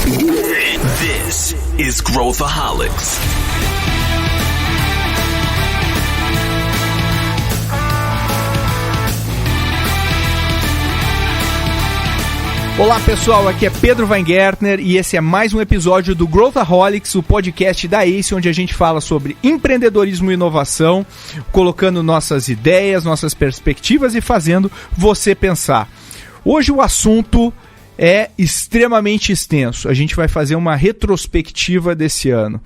This is Growthaholics. Olá pessoal, aqui é Pedro Weingärtner e esse é mais um episódio do Growthaholics, o podcast da ACE, onde a gente fala sobre empreendedorismo e inovação, colocando nossas ideias, nossas perspectivas e fazendo você pensar. Hoje o assunto é extremamente extenso, a gente vai fazer uma retrospectiva desse ano.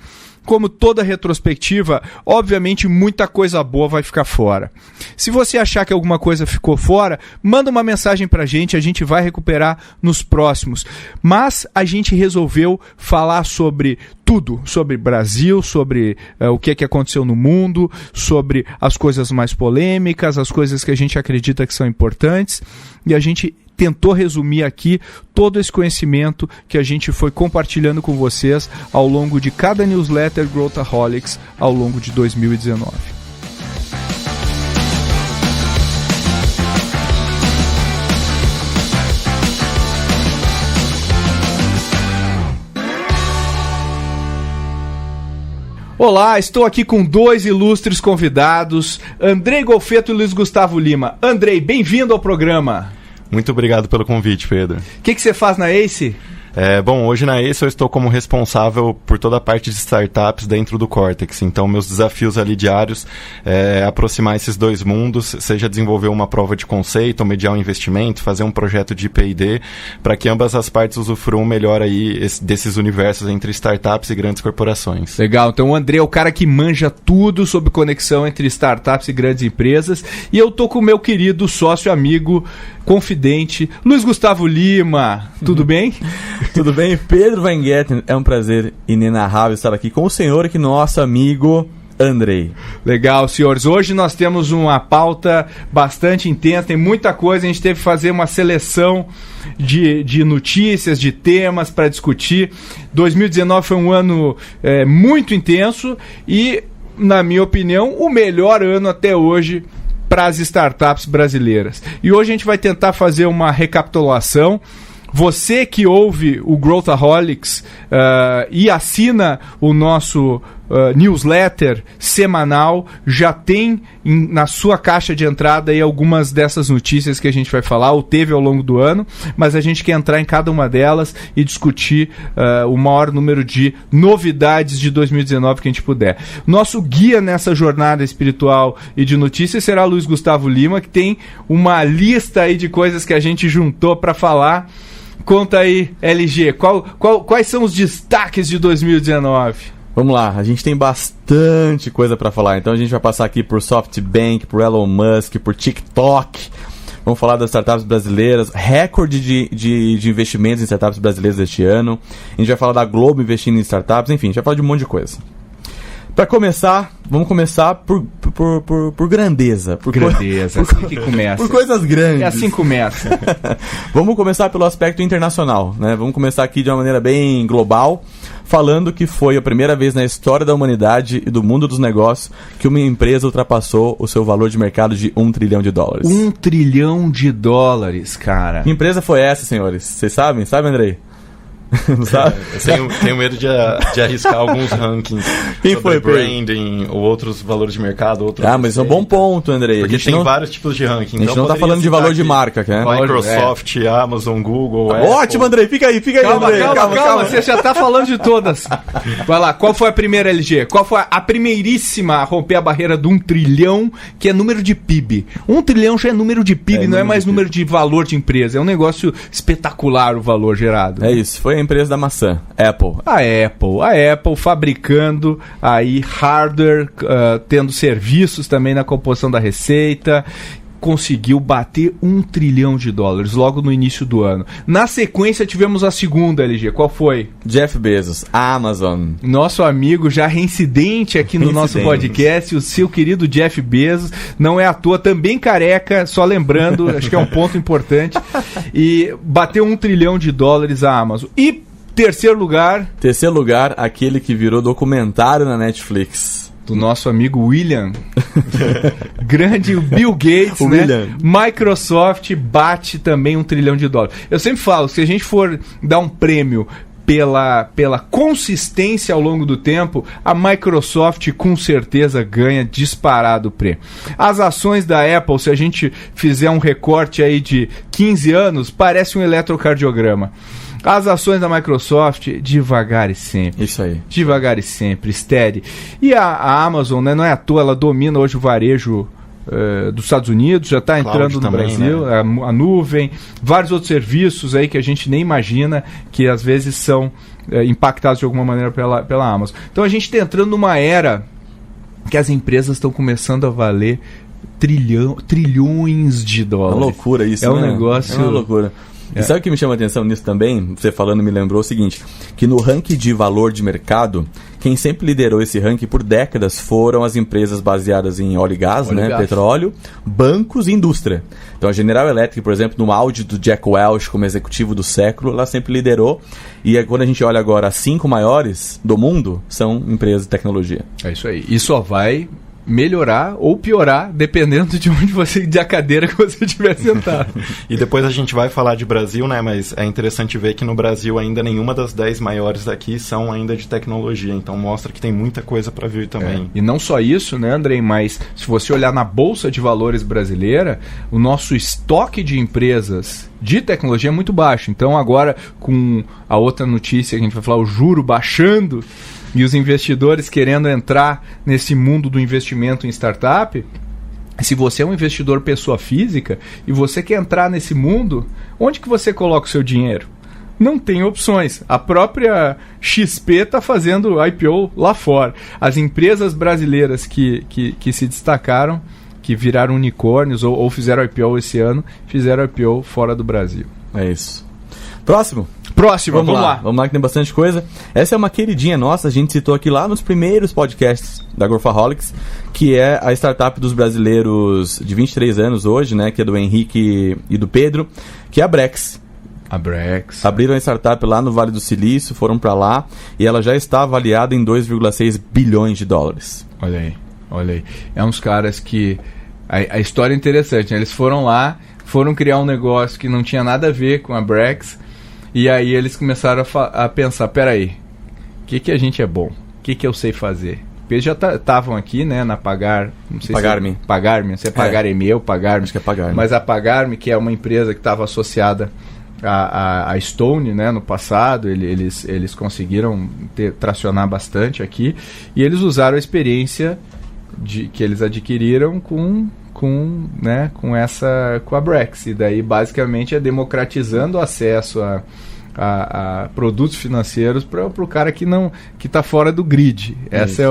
Como toda retrospectiva, obviamente muita coisa boa vai ficar fora. Se você achar que alguma coisa ficou fora, manda uma mensagem pra gente, a gente vai recuperar nos próximos. Mas a gente resolveu falar sobre tudo, sobre Brasil, sobre o que aconteceu no mundo, sobre as coisas mais polêmicas, as coisas que a gente acredita que são importantes, e a gente tentou resumir aqui todo esse conhecimento que a gente foi compartilhando com vocês ao longo de cada newsletter Growthaholics ao longo de 2019. Olá, estou aqui com dois ilustres convidados, Andrei Golfeto e Luiz Gustavo Lima. Andrei, bem-vindo ao programa. Muito obrigado pelo convite, Pedro. O que você faz na ACE? Bom, hoje na ACE eu estou como responsável por toda a parte de startups dentro do Cortex. Então, meus desafios ali diários é aproximar esses dois mundos, seja desenvolver uma prova de conceito, mediar um investimento, fazer um projeto de P&D, para que ambas as partes usufruam melhor aí desses universos entre startups e grandes corporações. Legal, então o André é o cara que manja tudo sobre conexão entre startups e grandes empresas. E eu tô com o meu querido sócio, amigo, confidente, Luiz Gustavo Lima. Tudo bem? Tudo bem? Pedro Weingärtner, é um prazer inenarrável estar aqui com o senhor, aqui nosso amigo Andrei. Legal, senhores. Hoje nós temos uma pauta bastante intensa, tem muita coisa, a gente teve que fazer uma seleção de notícias, de temas para discutir. 2019 foi um ano muito intenso e, na minha opinião, o melhor ano até hoje para as startups brasileiras. E hoje a gente vai tentar fazer uma recapitulação. Você que ouve o Growthaholics e assina o nosso newsletter semanal, já tem na sua caixa de entrada aí algumas dessas notícias que a gente vai falar, ou teve ao longo do ano, mas a gente quer entrar em cada uma delas e discutir o maior número de novidades de 2019 que a gente puder. Nosso guia nessa jornada espiritual e de notícias será Luiz Gustavo Lima, que tem uma lista aí de coisas que a gente juntou para falar. Conta aí, LG, quais são os destaques de 2019? Vamos lá, a gente tem bastante coisa para falar, então a gente vai passar aqui por SoftBank, por Elon Musk, por TikTok. Vamos falar das startups brasileiras, recorde de investimentos em startups brasileiras este ano. A gente vai falar da Globo investindo em startups, enfim, a gente vai falar de um monte de coisa. Para começar, vamos começar por grandeza. Por grandeza, é assim que começa. Por coisas grandes. É assim que começa. Vamos começar pelo aspecto internacional, né? Vamos começar aqui de uma maneira bem global, falando que foi a primeira vez na história da humanidade e do mundo dos negócios que uma empresa ultrapassou o seu valor de mercado de $1 trilhão. $1 trilhão, cara. Que empresa foi essa, senhores? Vocês sabem? Sabe, Andrei? Não sabe? Eu tenho medo de arriscar alguns rankings. Quem foi, branding, ou outros valores de mercado. Mas é um bom ponto, Andrei. Porque tem vários tipos de ranking. A gente não tá falando de valor de marca, né? Microsoft, Amazon, Google, Apple. Ótimo, Andrei. Fica aí, Andrei. Calma. Você já tá falando de todas. Vai lá, qual foi a primeira, LG? Qual foi a primeiríssima a romper a barreira do 1 trilhão, que é número de PIB? 1 trilhão já é número de PIB, não é mais número de valor de empresa. É um negócio espetacular o valor gerado. É isso, foi a empresa da maçã, Apple. A Apple fabricando aí hardware, tendo serviços também na composição da receita, conseguiu bater $1 trilhão logo no início do ano. Na sequência tivemos a segunda, LG. Qual foi? Jeff Bezos, Amazon. Nosso amigo já reincidente aqui no nosso podcast, o seu querido Jeff Bezos, não é à toa, também careca, só lembrando, acho que é um ponto importante, e bateu $1 trilhão a Amazon. E terceiro lugar, aquele que virou documentário na Netflix. Do nosso amigo William. Grande Bill Gates, né? William. Microsoft bate também $1 trilhão. Eu sempre falo, se a gente for dar um prêmio pela consistência ao longo do tempo, a Microsoft com certeza ganha disparado o prêmio. As ações da Apple, se a gente fizer um recorte aí de 15 anos, parece um eletrocardiograma. As ações da Microsoft, devagar e sempre. Isso aí. Devagar e sempre, steady. E a Amazon, né, não é à toa, ela domina hoje o varejo dos Estados Unidos, já está entrando no também, Brasil, né? a nuvem, vários outros serviços aí que a gente nem imagina, que às vezes são impactados de alguma maneira pela Amazon. Então a gente está entrando numa era que as empresas estão começando a valer trilhões de dólares. É uma loucura isso, é um né? negócio... É uma loucura. E sabe o que me chama a atenção nisso também? Você falando me lembrou o seguinte, que no ranking de valor de mercado, quem sempre liderou esse ranking por décadas foram as empresas baseadas em óleo e gás, né? Petróleo, bancos e indústria. Então a General Electric, por exemplo, no auge do Jack Welch como executivo do século, ela sempre liderou. E quando a gente olha agora, as 5 maiores do mundo são empresas de tecnologia. É isso aí. E só vai melhorar ou piorar, dependendo de onde você, da cadeira que você estiver sentado. E depois a gente vai falar de Brasil, né? Mas é interessante ver que no Brasil ainda nenhuma das 10 maiores daqui são ainda de tecnologia. Então mostra que tem muita coisa para vir também. E não só isso, né, Andrei? Mas se você olhar na Bolsa de Valores brasileira, o nosso estoque de empresas de tecnologia é muito baixo. Então agora, com a outra notícia que a gente vai falar, o juro baixando, e os investidores querendo entrar nesse mundo do investimento em startup, se você é um investidor pessoa física e você quer entrar nesse mundo, onde que você coloca o seu dinheiro? Não tem opções. A própria XP está fazendo IPO lá fora. As empresas brasileiras que se destacaram, que viraram unicórnios ou fizeram IPO esse ano, fizeram IPO fora do Brasil. É isso. Próximo, vamos lá. Vamos lá que tem bastante coisa. Essa é uma queridinha nossa, a gente citou aqui lá nos primeiros podcasts da Growthaholics, que é a startup dos brasileiros de 23 anos hoje, né, que é do Henrique e do Pedro, que é a Brex. A Brex. Abriram a startup lá no Vale do Silício, foram para lá e ela já está avaliada em 2,6 bilhões de dólares. Olha aí. É uns caras que... A história é interessante, né? Eles foram lá, foram criar um negócio que não tinha nada a ver com a Brex. E aí eles começaram a pensar, peraí, o que a gente é bom? O que eu sei fazer? Porque eles já estavam aqui, né, na Pagar... Não sei Pagar.me. Pagar.me, se é Pagar.me ou Pagar.me. Acho que é Pagar.me. Mas a Pagar.me, que é uma empresa que estava associada a Stone, né, no passado, eles conseguiram tracionar bastante aqui. E eles usaram a experiência que eles adquiriram com a Brex. E daí basicamente é democratizando o acesso a produtos financeiros para o cara que está fora do grid. Essa é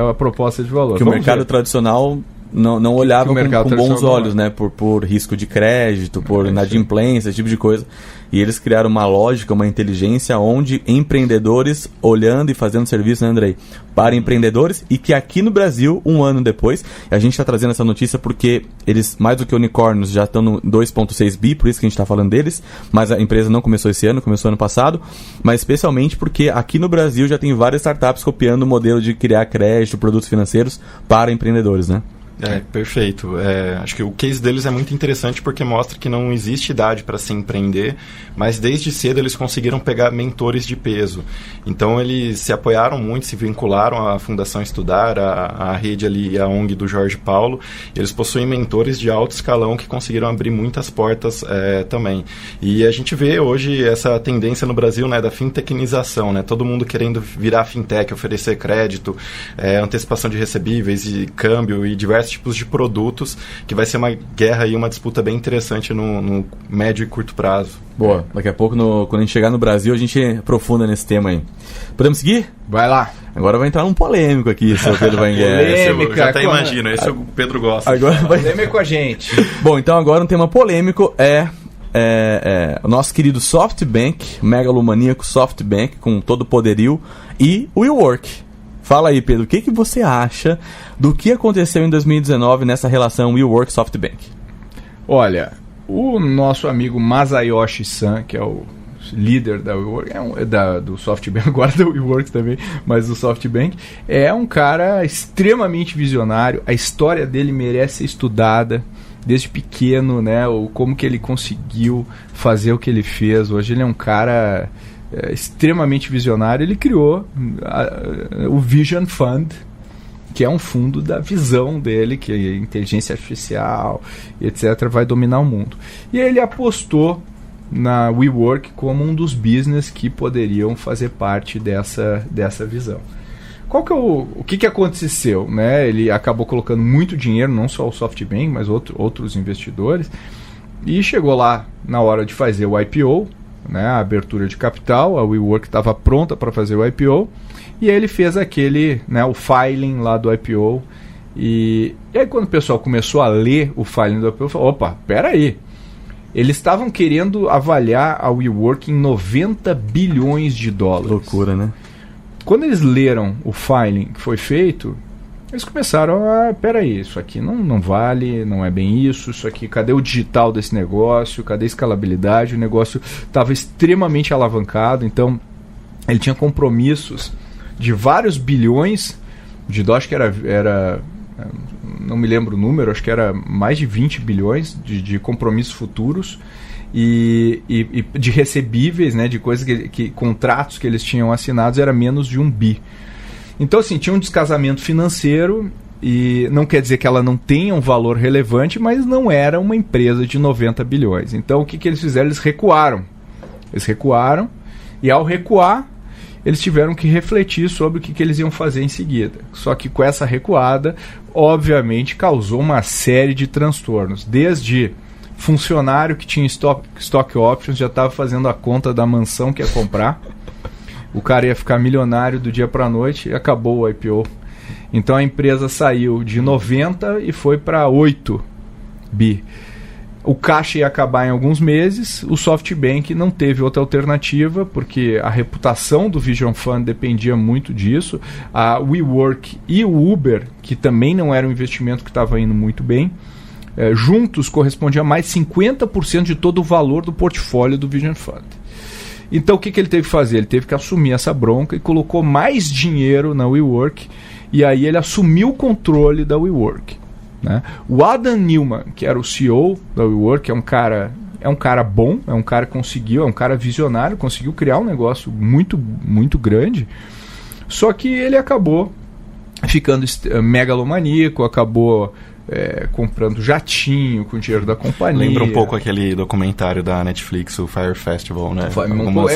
a proposta de valor. Que o mercado tradicional não olhava com bons olhos, né? Por risco de crédito, por inadimplência, esse tipo de coisa. E eles criaram uma lógica, uma inteligência onde empreendedores olhando e fazendo serviço, né, Andrei? Para empreendedores, e que aqui no Brasil, um ano depois, a gente está trazendo essa notícia porque eles, mais do que unicórnios, já estão no 2,6 bi, por isso que a gente está falando deles, mas a empresa não começou esse ano, começou ano passado, mas especialmente porque aqui no Brasil já tem várias startups copiando o modelo de criar crédito, produtos financeiros para empreendedores, né? Perfeito. Acho que o case deles é muito interessante porque mostra que não existe idade para se empreender, mas desde cedo eles conseguiram pegar mentores de peso. Então eles se apoiaram muito, se vincularam à Fundação Estudar, à rede ali, a ONG do Jorge Paulo. Eles possuem mentores de alto escalão que conseguiram abrir muitas portas também. E a gente vê hoje essa tendência no Brasil, né, da fintechnização, né? Todo mundo querendo virar fintech, oferecer crédito, antecipação de recebíveis e câmbio e diversos tipos de produtos, que vai ser uma guerra e uma disputa bem interessante no médio e curto prazo. Boa, daqui a pouco, quando a gente chegar no Brasil, a gente aprofunda nesse tema aí. Podemos seguir? Vai lá. Agora vai entrar um polêmico aqui, seu Pedro Weingart. Polêmica, eu já até imagino, esse o Pedro gosta. Agora vai... Polêmica com a gente. Bom, então agora um tema polêmico o nosso querido SoftBank, megalomaníaco SoftBank, com todo o poderio, e o WeWork. Fala aí, Pedro, o que você acha do que aconteceu em 2019 nessa relação WeWork-SoftBank? Olha, o nosso amigo Masayoshi-san, que é o líder da WeWork, do SoftBank, agora da WeWork também, mas do SoftBank, é um cara extremamente visionário. A história dele merece ser estudada desde pequeno, né? Como que ele conseguiu fazer o que ele fez. Hoje ele é um cara extremamente visionário, ele criou o Vision Fund, que é um fundo da visão dele, que a inteligência artificial, etc., vai dominar o mundo. E ele apostou na WeWork como um dos business que poderiam fazer parte dessa visão. O que aconteceu? Né? Ele acabou colocando muito dinheiro, não só o SoftBank, mas outros investidores, e chegou lá na hora de fazer o IPO, né, a abertura de capital. A WeWork estava pronta para fazer o IPO, e aí ele fez o filing lá do IPO, e aí quando o pessoal começou a ler o filing do IPO, falou, opa, peraí, eles estavam querendo avaliar a WeWork em $90 bilhões. Loucura, né? Quando eles leram o filing que foi feito, eles começaram peraí, isso aqui não vale, não é bem isso aqui, cadê o digital desse negócio, cadê a escalabilidade? O negócio estava extremamente alavancado, então ele tinha compromissos de vários bilhões de dólares, acho que era não me lembro o número, acho que era mais de 20 bilhões de compromissos futuros, e de recebíveis, né, de coisas contratos que eles tinham assinados, era menos de 1 bi. Então, assim, tinha um descasamento financeiro, e não quer dizer que ela não tenha um valor relevante, mas não era uma empresa de 90 bilhões. Então, o que eles fizeram? Eles recuaram, e ao recuar, eles tiveram que refletir sobre o que eles iam fazer em seguida. Só que com essa recuada, obviamente, causou uma série de transtornos, desde funcionário que tinha stock options, já estava fazendo a conta da mansão que ia comprar. O cara ia ficar milionário do dia para a noite, e acabou o IPO. Então a empresa saiu de 90 e foi para 8 bi. O caixa ia acabar em alguns meses. O SoftBank não teve outra alternativa, porque a reputação do Vision Fund dependia muito disso. A WeWork e o Uber, que também não era um investimento que estava indo muito bem, juntos correspondia a mais 50% de todo o valor do portfólio do Vision Fund. Então o que ele teve que fazer? Ele teve que assumir essa bronca e colocou mais dinheiro na WeWork, e aí ele assumiu o controle da WeWork, né? O Adam Neumann, que era o CEO da WeWork, é um cara bom, é um cara que conseguiu, é um cara visionário, conseguiu criar um negócio muito, muito grande, só que ele acabou ficando megalomaníaco, acabou comprando jatinho com o dinheiro da companhia. Lembra um pouco aquele documentário da Netflix, o Fire Festival, né?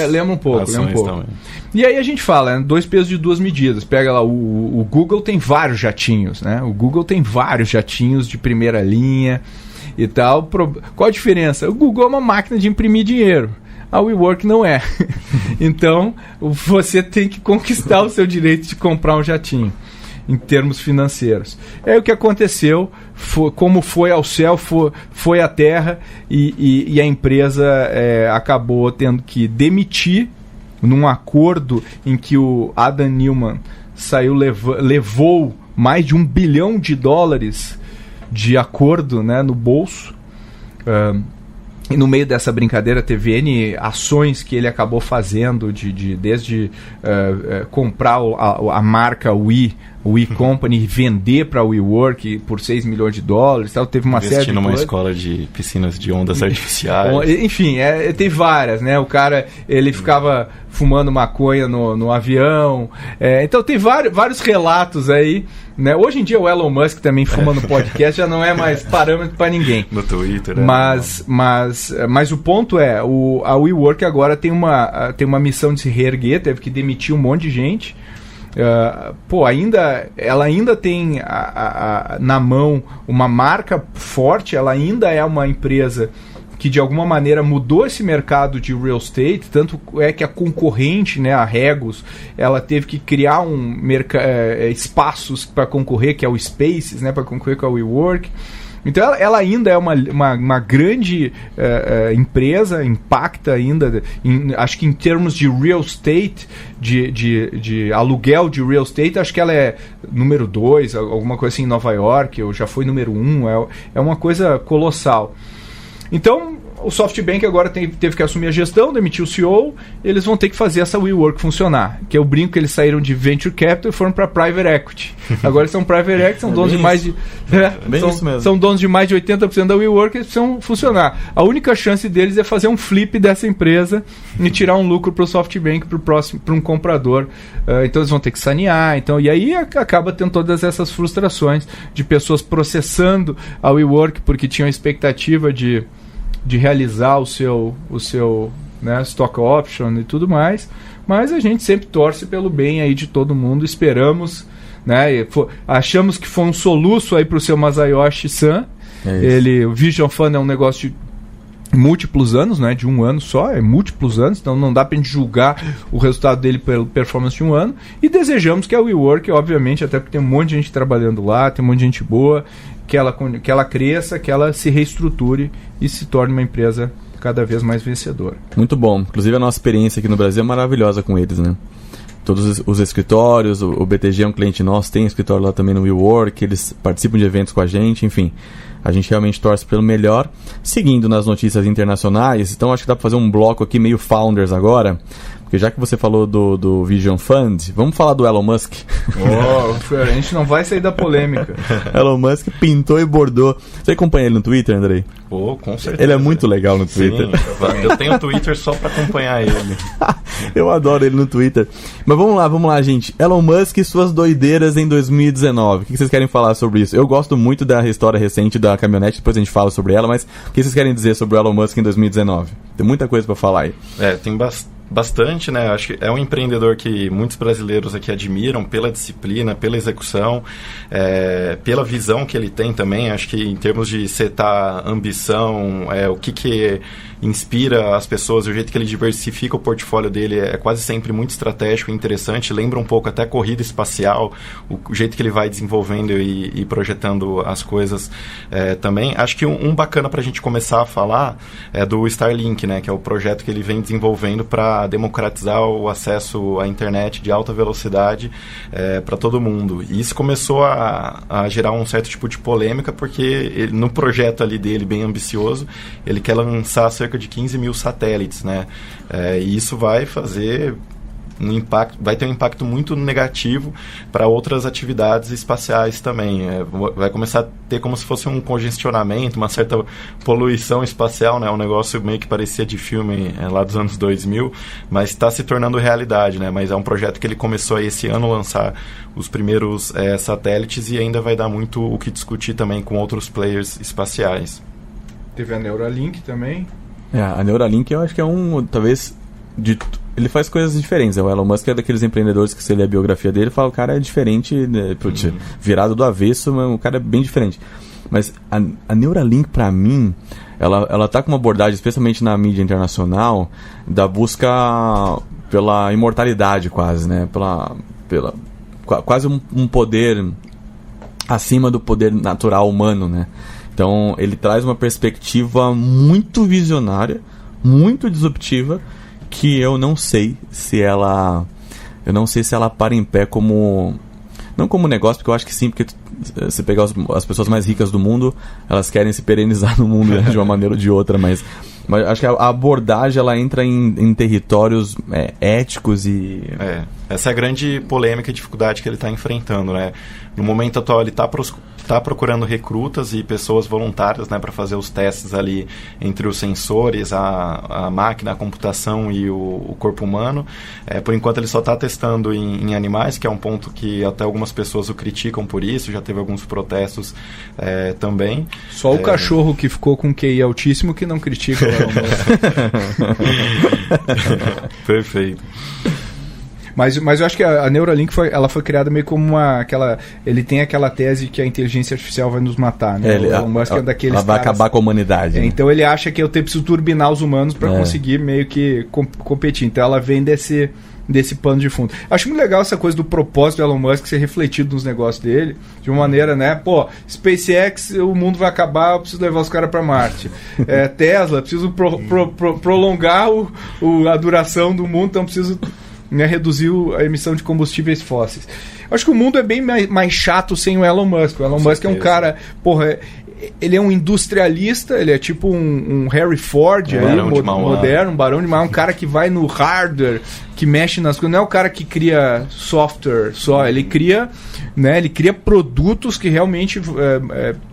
Lembra um pouco. Também. E aí a gente fala, dois pesos de duas medidas. Pega lá, o Google tem vários jatinhos, né? O Google tem vários jatinhos de primeira linha e tal. Qual a diferença? O Google é uma máquina de imprimir dinheiro. A WeWork não é. Então, você tem que conquistar o seu direito de comprar um jatinho, em termos financeiros. Aí o que aconteceu, como foi ao céu, foi à terra, e a empresa acabou tendo que demitir, num acordo em que o Adam Neumann levou mais de $1 bilhão de acordo, né, no bolso. E no meio dessa brincadeira teve N ações que ele acabou fazendo, desde comprar a marca We Company, vender para a WeWork por $6 milhões, tal. Teve uma série de investir numa escola de piscinas de ondas artificiais. Enfim, teve várias, né? O cara, ele ficava fumando maconha no avião. Então tem vários relatos aí, né? Hoje em dia o Elon Musk também fuma no podcast, já não é mais parâmetro para ninguém. No Twitter, né? Mas o ponto é, a WeWork agora tem uma missão de se reerguer, teve que demitir um monte de gente. Ela ainda tem na mão uma marca forte, ela ainda é uma empresa que de alguma maneira mudou esse mercado de real estate, tanto é que a concorrente, né, a Regus, ela teve que criar espaços para concorrer, que é o Spaces, né, para concorrer com a WeWork. Então ela ainda é uma grande empresa, impacta ainda, acho que em termos de real estate, de aluguel de real estate, acho que ela é número 2, alguma coisa assim em Nova York, ou já foi número 1, é uma coisa colossal. Então o SoftBank agora teve que assumir a gestão, demitiu o CEO, eles vão ter que fazer essa WeWork funcionar. Que eu brinco que eles saíram de Venture Capital e foram para Private Equity. Agora eles são Private Equity, são donos de mais de... são donos de mais de 80% da WeWork, eles precisam funcionar. A única chance deles é fazer um flip dessa empresa e tirar um lucro para o SoftBank, para um comprador. Então eles vão ter que sanear. E aí acaba tendo todas essas frustrações de pessoas processando a WeWork porque tinham a expectativa de realizar o seu né, stock option e tudo mais, mas a gente sempre torce pelo bem aí de todo mundo, esperamos, né, achamos que foi um soluço aí para o seu Masayoshi-san. O Vision Fund é um negócio de múltiplos anos, né, de um ano só, é múltiplos anos, então não dá pra gente julgar o resultado dele pela performance de um ano, e desejamos que a WeWork, obviamente, até porque tem um monte de gente trabalhando lá, tem um monte de gente boa, que ela cresça, que ela se reestruture e se torne uma empresa cada vez mais vencedora. Muito bom. Inclusive a nossa experiência aqui no Brasil é maravilhosa com eles, né? Todos os escritórios, o BTG é um cliente nosso, tem escritório lá também no WeWork, eles participam de eventos com a gente, enfim. A gente realmente torce pelo melhor. Seguindo nas notícias internacionais, então acho que dá para fazer um bloco aqui meio Founders agora. Porque já que você falou do Vision Fund, vamos falar do Elon Musk. A gente não vai sair da polêmica. Elon Musk pintou e bordou. Você acompanha ele no Twitter, Andrei? Pô, com certeza. Ele é muito legal no Twitter. Sim, eu tenho Twitter só pra acompanhar ele. Eu adoro ele no Twitter. Mas vamos lá, gente. Elon Musk e suas doideiras em 2019. O que vocês querem falar sobre isso? Eu gosto muito da história recente da caminhonete, depois a gente fala sobre ela, mas o que vocês querem dizer sobre o Elon Musk em 2019? Tem muita coisa pra falar aí. Tem bastante, né? Acho que é um empreendedor que muitos brasileiros aqui admiram pela disciplina, pela execução, pela visão que ele tem também. Acho que em termos de setar ambição, o que inspira as pessoas, o jeito que ele diversifica o portfólio dele é quase sempre muito estratégico e interessante. Lembra um pouco até corrida espacial, o jeito que ele vai desenvolvendo e projetando as coisas também. Acho que um bacana para a gente começar a falar é do Starlink, né? Que é o projeto que ele vem desenvolvendo para democratizar o acesso à internet de alta velocidade para todo mundo. E isso começou a gerar um certo tipo de polêmica, porque no projeto ali dele, bem ambicioso, ele quer lançar cerca de 15 mil satélites, né? E isso vai fazer vai ter um impacto muito negativo para outras atividades espaciais também. Vai começar a ter como se fosse um congestionamento, uma certa poluição espacial, né? Um negócio meio que parecia de filme lá dos anos 2000, mas está se tornando realidade, né? Mas é um projeto que ele começou esse ano a lançar os primeiros satélites e ainda vai dar muito o que discutir também com outros players espaciais. Teve a Neuralink também. A Neuralink eu acho que é talvez ele faz coisas diferentes. O Elon Musk é daqueles empreendedores que você lê a biografia dele e fala, o cara é diferente, né? Virado do avesso, mas o cara é bem diferente. Mas a Neuralink, pra mim, ela tá com uma abordagem, especialmente na mídia internacional, da busca pela imortalidade quase, né? Quase um poder acima do poder natural humano, né? Então, ele traz uma perspectiva muito visionária, muito disruptiva, que eu não sei se ela para em pé não como negócio, porque eu acho que sim, porque se pegar as pessoas mais ricas do mundo, elas querem se perenizar no mundo, né, de uma maneira ou de outra, mas acho que a abordagem ela entra em territórios éticos e... Essa é a grande polêmica e dificuldade que ele está enfrentando, né? No momento atual ele está procurando recrutas e pessoas voluntárias, né, para fazer os testes ali entre os sensores, a máquina, a computação e o corpo humano. Por enquanto ele só está testando em animais, que é um ponto que até algumas pessoas o criticam por isso, já teve alguns protestos também. Só o cachorro que ficou com QI altíssimo que não critica o Elon Musk. Perfeito. Mas eu acho que a Neuralink ela foi criada meio como ele tem aquela tese que a inteligência artificial vai nos matar, né? O Elon Musk é daqueles ela vai acabar com a humanidade. Então ele acha que eu preciso turbinar os humanos para conseguir meio que competir. Então ela vem desse pano de fundo. Acho muito legal essa coisa do propósito do Elon Musk ser refletido nos negócios dele, de uma maneira, né? SpaceX, o mundo vai acabar, eu preciso levar os caras para Marte. Tesla, preciso prolongar a duração do mundo, então preciso... reduzir a emissão de combustíveis fósseis. Acho que o mundo é bem mais chato sem o Elon Musk. O Elon Musk é um cara... ele é um industrialista, ele é tipo um Harry Ford aí, moderno, um barão de Mauá, um cara que vai no hardware, que mexe nas coisas, não é o cara que cria software só, ele cria, né, ele cria produtos que realmente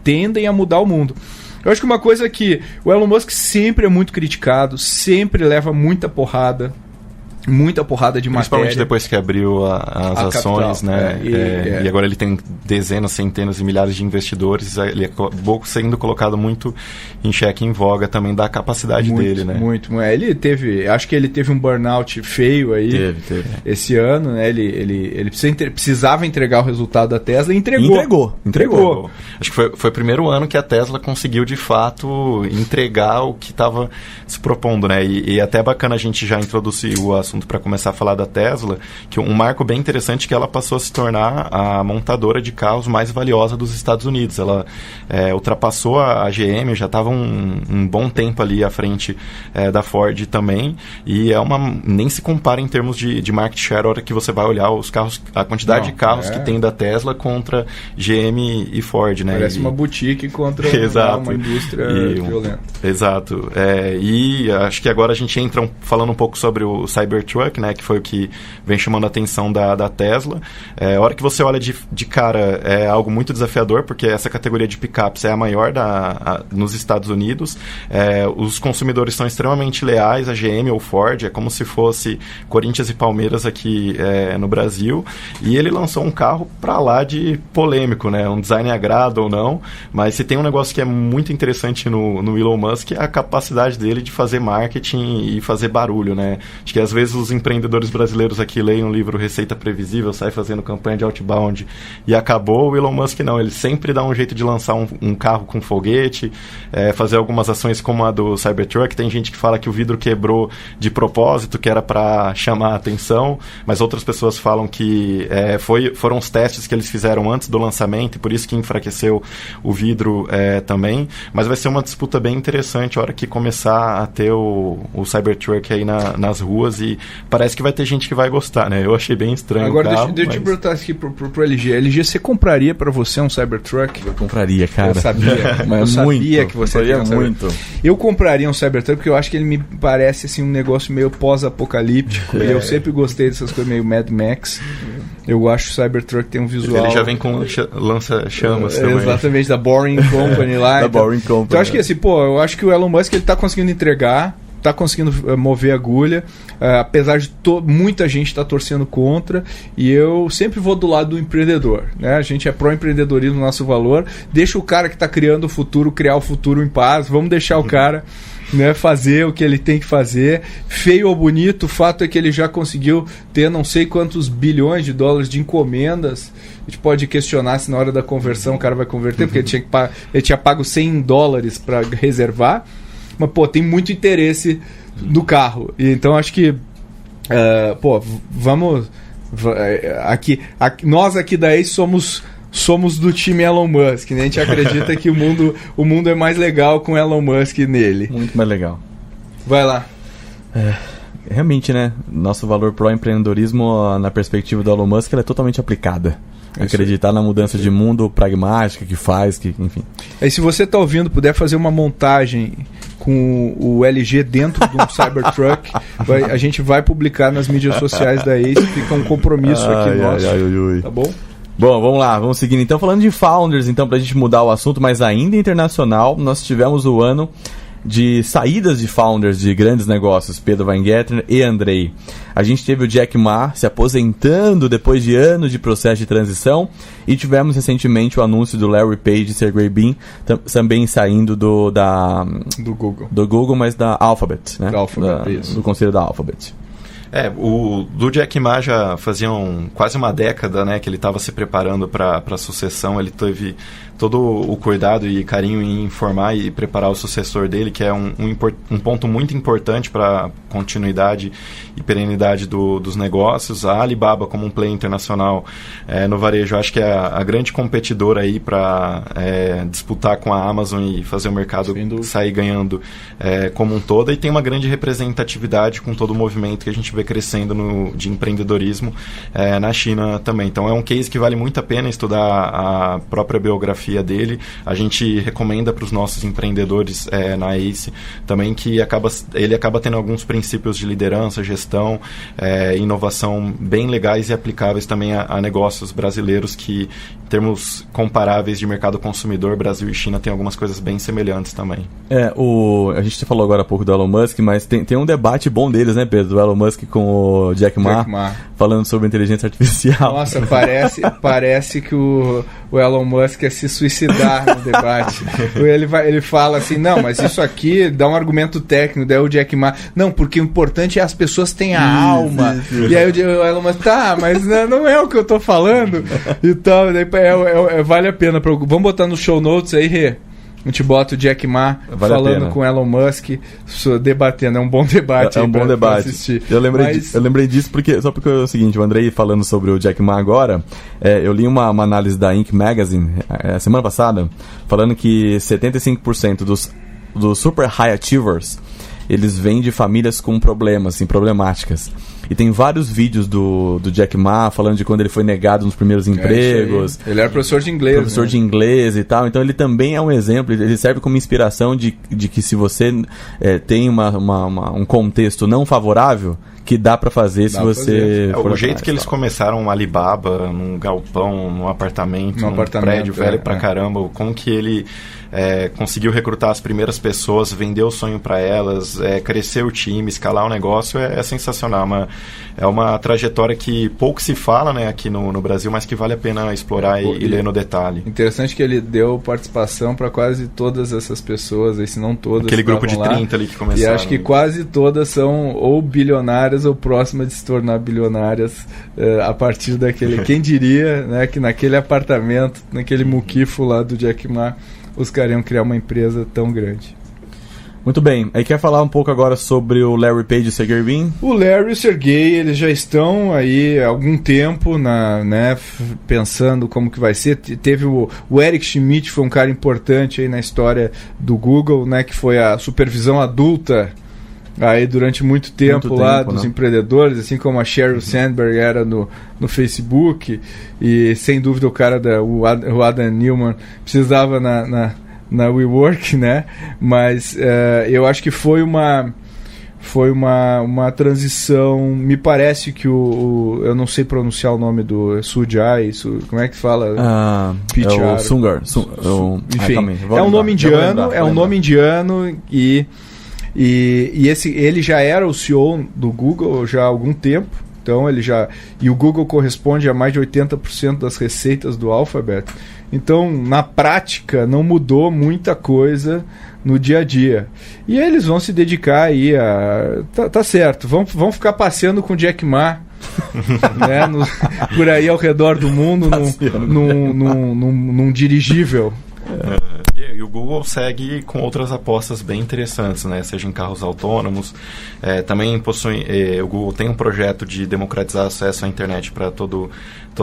tendem a mudar o mundo. Eu acho que uma coisa que o Elon Musk sempre é muito criticado, sempre leva muita porrada de matéria. Principalmente depois que abriu as ações, capital, né? E agora ele tem dezenas, centenas e milhares de investidores. Ele acabou sendo colocado muito em xeque, em voga também da capacidade dele, né? Muito. Acho que ele teve um burnout feio aí esse ano, né? Ele precisava entregar o resultado da Tesla e entregou. Acho que foi o primeiro ano que a Tesla conseguiu, de fato, entregar o que estava se propondo, né? E até é bacana a gente já introduzir o assunto para começar a falar da Tesla, que um marco bem interessante é que ela passou a se tornar a montadora de carros mais valiosa dos Estados Unidos. Ela ultrapassou a GM, já estava um bom tempo ali à frente da Ford também, e nem se compara em termos de market share a hora que você vai olhar os carros, a quantidade de carros que tem da Tesla contra GM e Ford, né? Parece uma boutique contra uma indústria violenta. Exato. E acho que agora a gente entra falando um pouco sobre o Cybertruck, né, que foi o que vem chamando a atenção da Tesla. A hora que você olha de cara, é algo muito desafiador, porque essa categoria de picapes é a maior nos Estados Unidos. Os consumidores são extremamente leais a GM ou Ford, é como se fosse Corinthians e Palmeiras aqui no Brasil, e ele lançou um carro pra lá de polêmico, né, um design agrada ou não, mas se tem um negócio que é muito interessante no Elon Musk, é a capacidade dele de fazer marketing e fazer barulho, né. Acho que às vezes os empreendedores brasileiros aqui leem um livro Receita Previsível, sai fazendo campanha de outbound e acabou. O Elon Musk não, ele sempre dá um jeito de lançar um carro com foguete, fazer algumas ações como a do Cybertruck. Tem gente que fala que o vidro quebrou de propósito, que era para chamar a atenção, mas outras pessoas falam que foram os testes que eles fizeram antes do lançamento e por isso que enfraqueceu o vidro também. Mas vai ser uma disputa bem interessante a hora que começar a ter o Cybertruck aí nas ruas, e parece que vai ter gente que vai gostar, né? Eu achei bem estranho. Agora, deixa eu te perguntar aqui pro LG. LG, você compraria pra você um Cybertruck? Eu compraria, cara. Eu sabia. Mas eu sabia que você compraria muito. Eu compraria um Cybertruck porque eu acho que ele me parece assim, um negócio meio pós-apocalíptico. E eu sempre gostei dessas coisas meio Mad Max. Eu acho que o Cybertruck tem um visual... Ele já vem com lança-chamas também. Exatamente, da Boring Company lá. Da Boring Company. Então, acho que assim, eu acho que o Elon Musk ele tá conseguindo entregar, está conseguindo mover a agulha, apesar de muita gente estar torcendo contra, e eu sempre vou do lado do empreendedor, né? A gente é pró-empreendedorismo, nosso valor, deixa o cara que está criando o futuro criar o futuro em paz, vamos deixar o cara, né, fazer o que ele tem que fazer, feio ou bonito. O fato é que ele já conseguiu ter não sei quantos bilhões de dólares de encomendas. A gente pode questionar se na hora da conversão o cara vai converter, porque ele tinha pago $100 para reservar. Mas, tem muito interesse no carro. E, então, acho que... vamos... Nós aqui daí somos do time Elon Musk, né? A gente acredita que o mundo é mais legal com Elon Musk nele. Muito mais legal. Vai lá. Realmente, né? Nosso valor pró-empreendedorismo, na perspectiva do Elon Musk, ela é totalmente aplicada. Acreditar na mudança de mundo pragmática que faz, enfim. Aí, se você está ouvindo, puder fazer uma montagem com o LG dentro de um Cybertruck, a gente vai publicar nas mídias sociais da Ace, fica um compromisso aqui nosso. Tá bom? Bom, vamos lá, vamos seguindo. Então, falando de founders, então, pra gente mudar o assunto, mas ainda internacional, nós tivemos o ano de saídas de founders de grandes negócios, Pedro Weingartner e Andrei. A gente teve o Jack Ma se aposentando depois de anos de processo de transição, e tivemos recentemente o anúncio do Larry Page e Sergey Brin também saindo do Google, mas da Alphabet, né? Do conselho da Alphabet. Do Jack Ma já faziam quase uma década, né, que ele estava se preparando para a sucessão. Ele teve todo o cuidado e carinho em informar e preparar o sucessor dele, que é um ponto muito importante para a continuidade e perenidade dos negócios. A Alibaba, como um player internacional no varejo, acho que é a grande competidora aí para disputar com a Amazon e fazer o mercado sair ganhando como um todo, e tem uma grande representatividade com todo o movimento que a gente vê foi crescendo de empreendedorismo na China também. Então é um case que vale muito a pena estudar a própria biografia dele. A gente recomenda para os nossos empreendedores na ACE também que ele acaba tendo alguns princípios de liderança, gestão, inovação bem legais e aplicáveis também a negócios brasileiros que, em termos comparáveis de mercado consumidor, Brasil e China tem algumas coisas bem semelhantes também. A gente falou agora há pouco do Elon Musk, mas tem um debate bom deles, né, Pedro? Do Elon Musk com o Jack Ma. Falando sobre inteligência artificial. Nossa, parece que o Elon Musk quer se suicidar no debate. Ele fala assim, não, mas isso aqui dá um argumento técnico, daí o Jack Ma, não, porque o importante é as pessoas têm a alma. E aí o Elon Musk, tá, mas não é o que eu tô falando. Então, vale a pena. Vamos botar no show notes aí, Rê. A gente bota o Jack Ma falando com o Elon Musk, debatendo. É um bom debate. É um bom debate. Eu lembrei disso porque é o seguinte, o Andrei falando sobre o Jack Ma agora, eu li uma análise da Inc. Magazine semana passada, falando que 75% dos super high achievers, eles vêm de famílias com problemas, assim, problemáticas. E tem vários vídeos do Jack Ma falando de quando ele foi negado nos primeiros empregos. Ele era professor de inglês. Professor de inglês e tal. Então ele também é um exemplo, ele serve como inspiração de que se você tem um contexto não favorável, que dá pra fazer se você for o jeito que eles começaram o Alibaba, num galpão, num apartamento, num prédio velho pra caramba, como que ele conseguiu recrutar as primeiras pessoas, vender o sonho pra elas, crescer o time, escalar o negócio, é sensacional. É uma trajetória que pouco se fala, né, aqui no Brasil, mas que vale a pena explorar e ler no detalhe. Interessante que ele deu participação para quase todas essas pessoas, se não todas. Aquele grupo de 30 ali que começaram. E acho que quase todas são ou bilionárias ou próximas de se tornar bilionárias a partir daquele... Quem diria, né, que naquele apartamento, naquele muquifo lá do Jack Ma, os caras iam criar uma empresa tão grande. Muito bem. Aí quer falar um pouco agora sobre o Larry Page e o Sergey Brin? O Larry e o Sergey, eles já estão aí há algum tempo pensando como que vai ser. Teve o Eric Schmidt, foi um cara importante aí na história do Google, né, que foi a supervisão adulta aí durante muito tempo dos empreendedores, assim como a Sheryl Sandberg era no Facebook, e sem dúvida o cara o Adam Neumann precisava na WeWork, né? Mas eu acho que foi uma transição. Me parece que eu não sei pronunciar o nome do Sujai, como é que fala? O Sungar. Enfim, é um nome indiano e ele já era o CEO do Google já há algum tempo. Então e o Google corresponde a mais de 80% das receitas do Alphabet. Então, na prática, não mudou muita coisa no dia a dia. E eles vão se dedicar aí a... Tá certo, vão ficar passeando com o Jack Ma né, por aí ao redor do mundo num dirigível. E o Google segue com outras apostas bem interessantes, né? Seja em carros autônomos. Também o Google tem um projeto de democratizar acesso à internet para toda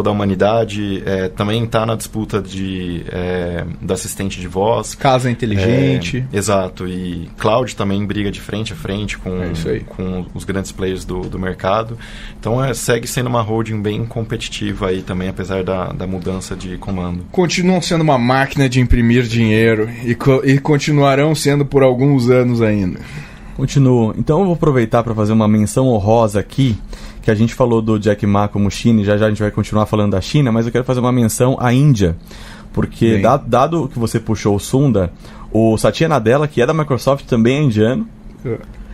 a humanidade. Também está na disputa do assistente de voz. Casa inteligente. Exato. E cloud também briga de frente a frente com os grandes players do mercado. Então segue sendo uma holding bem competitiva aí também, apesar da mudança de comando. Continuam sendo uma máquina de imprimir dinheiro e continuarão sendo por alguns anos ainda. Continuam. Então eu vou aproveitar para fazer uma menção honrosa aqui, que a gente falou do Jack Ma como China, e já a gente vai continuar falando da China, mas eu quero fazer uma menção à Índia, porque dado que você puxou o Sundar, o Satya Nadella, que é da Microsoft, também é indiano.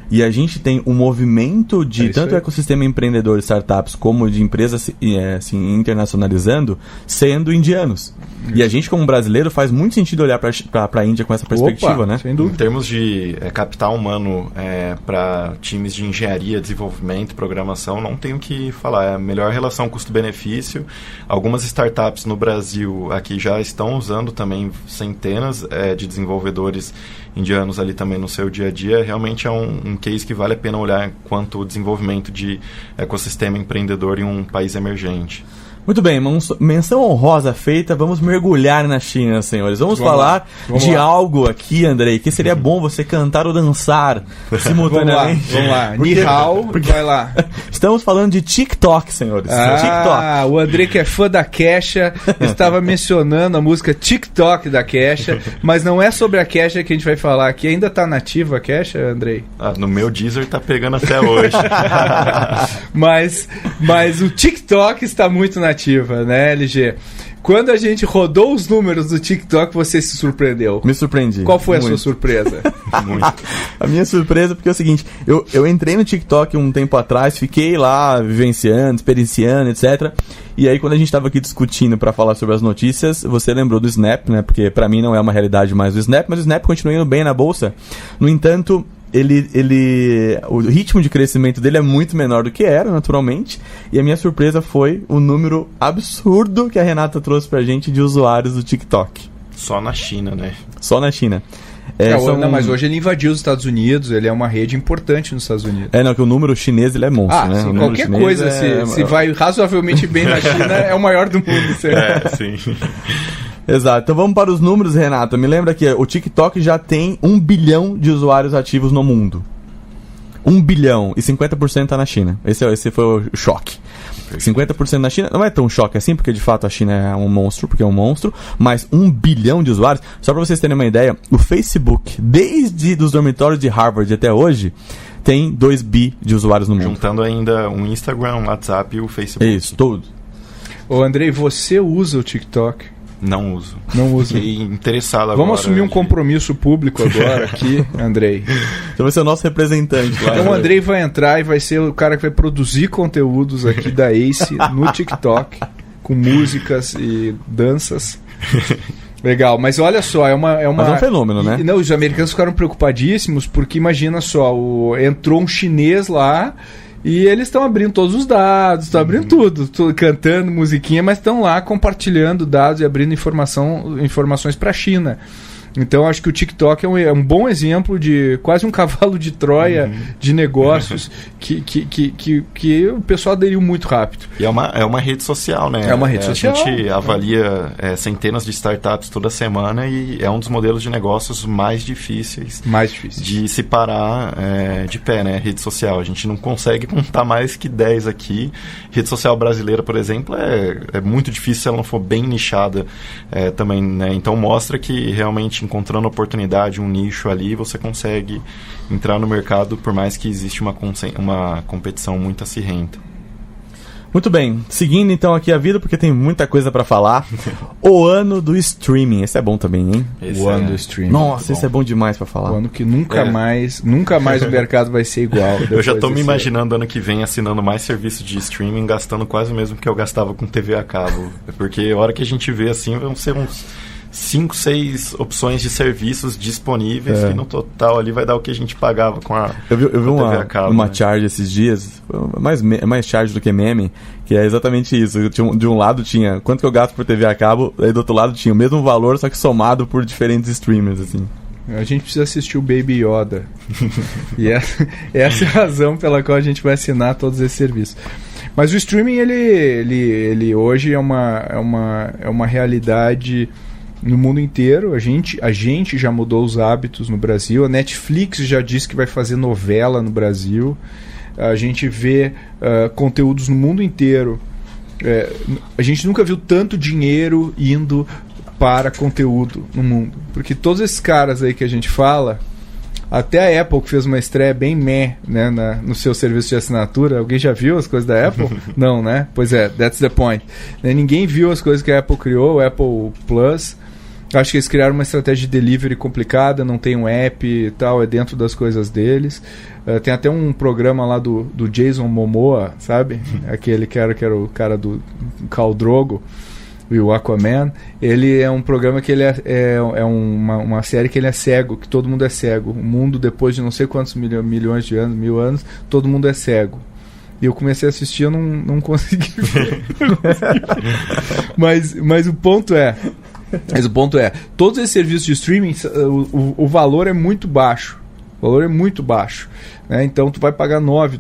E a gente tem um movimento de tanto o ecossistema empreendedor, startups, como de empresas assim, internacionalizando, sendo indianos. E a gente, como brasileiro, faz muito sentido olhar para a Índia com essa perspectiva, né? Sem dúvida. Em termos de capital humano para times de engenharia, desenvolvimento, programação, não tenho o que falar. É a melhor relação custo-benefício. Algumas startups no Brasil aqui já estão usando também centenas de desenvolvedores indianos ali também no seu dia a dia. Realmente é um case que vale a pena olhar quanto o desenvolvimento de ecossistema empreendedor em um país emergente. Muito bem, menção honrosa feita, vamos mergulhar na China, senhores. Vamos falar de algo aqui, Andrei, que seria bom você cantar ou dançar simultaneamente. Vamos lá. Ni hao, vai lá. Estamos falando de TikTok, senhores. TikTok. O Andrei, que é fã da Kesha, estava mencionando a música TikTok da Kesha, mas não é sobre a Kesha que a gente vai falar aqui. Ainda tá nativa a Kesha, Andrei? No meu Deezer tá pegando até hoje. mas o TikTok está muito nativa, né, LG? Quando a gente rodou os números do TikTok, você se surpreendeu. Me surpreendi. Qual foi a sua surpresa? A minha surpresa porque é o seguinte, eu entrei no TikTok um tempo atrás, fiquei lá vivenciando, experienciando, etc. E aí quando a gente estava aqui discutindo para falar sobre as notícias, você lembrou do Snap, né? Porque para mim não é uma realidade mais o Snap, mas o Snap continua indo bem na bolsa. No entanto, o ritmo de crescimento dele é muito menor do que era, naturalmente. E a minha surpresa foi o número absurdo que a Renata trouxe pra gente de usuários do TikTok. Só na China, né? Só na China. Não, mas hoje ele invadiu os Estados Unidos, ele é uma rede importante nos Estados Unidos. Que o número chinês ele é monstro, né? Sim, qualquer coisa, se vai razoavelmente bem na China, é o maior do mundo. Sim. Exato. Então vamos para os números, Renata. Me lembra que o TikTok já tem 1 bilhão de usuários ativos no mundo. 1 bilhão. E 50% tá na China. Esse foi o choque. 50% na China não é tão choque assim, porque de fato a China é um monstro, mas 1 bilhão de usuários. Só para vocês terem uma ideia, o Facebook, desde os dormitórios de Harvard até hoje, tem 2 bi de usuários no mundo. Juntando ainda o Instagram, o WhatsApp e o Facebook. Isso, tudo. Ô Andrei, você usa o TikTok? Não uso. Não uso. Fiquei interessado agora. Vamos assumir um compromisso público agora aqui, Andrei. Então vai ser o nosso representante lá. Então o Andrei vai entrar e vai ser o cara que vai produzir conteúdos aqui da Ace no TikTok, com músicas e danças. Legal, mas olha só, Mas é um fenômeno, né? Não, os americanos ficaram preocupadíssimos porque imagina só, entrou um chinês lá e eles estão abrindo todos os dados, estão abrindo tudo, cantando musiquinha, mas estão lá compartilhando dados e abrindo informações para a China. Então acho que o TikTok é um bom exemplo de quase um cavalo de Troia de negócios que o pessoal aderiu muito rápido. E é uma rede social, né? É uma rede social. A gente avalia centenas de startups toda semana e é um dos modelos de negócios mais difíceis de se parar de pé, né? Rede social. A gente não consegue contar mais que 10 aqui. Rede social brasileira, por exemplo, é muito difícil se ela não for bem nichada também, né? Então mostra que realmente encontrando oportunidade, um nicho ali, você consegue entrar no mercado, por mais que existe uma competição muito acirrenta. Muito bem, seguindo então aqui a vida, porque tem muita coisa pra falar. O ano do streaming, esse é bom também, hein? O ano do streaming. Nossa, esse é bom demais pra falar. O ano que nunca mais o mercado vai ser igual. Eu já tô me imaginando ano que vem assinando mais serviço de streaming, gastando quase o mesmo que eu gastava com TV a cabo. Porque a hora que a gente vê assim, vão ser uns 5, 6 opções de serviços disponíveis e no total ali vai dar o que a gente pagava com a Eu vi TV a cabo, uma né? charge esses dias, mais charge do que meme, que é exatamente isso. De um lado tinha quanto que eu gasto por TV a cabo, aí do outro lado tinha o mesmo valor, só que somado por diferentes streamers, assim. A gente precisa assistir o Baby Yoda. E essa é a razão pela qual a gente vai assinar todos esses serviços. Mas o streaming, ele hoje é uma realidade no mundo inteiro. A gente já mudou os hábitos no Brasil. A Netflix já disse que vai fazer novela no Brasil. A gente vê conteúdos no mundo inteiro. A gente nunca viu tanto dinheiro indo para conteúdo no mundo. Porque todos esses caras aí que a gente fala, até a Apple que fez uma estreia bem né, no seu serviço de assinatura. Alguém já viu as coisas da Apple? Não, né? Pois é, that's the point. Ninguém viu as coisas que a Apple criou, o Apple Plus. Acho que eles criaram uma estratégia de delivery complicada, não tem um app e tal, é dentro das coisas deles. Tem até um programa lá do Jason Momoa, sabe? Aquele que era o cara do Khal Drogo e o Aquaman. Ele é um programa que ele é uma série que ele é cego, que todo mundo é cego. O mundo, depois de não sei quantos milhões de anos, 1000 anos, todo mundo é cego. E eu comecei a assistir, eu não consegui ver. Mas o ponto é, todos esses serviços de streaming, o valor é muito baixo. O valor é muito baixo, né? Então tu vai pagar $9,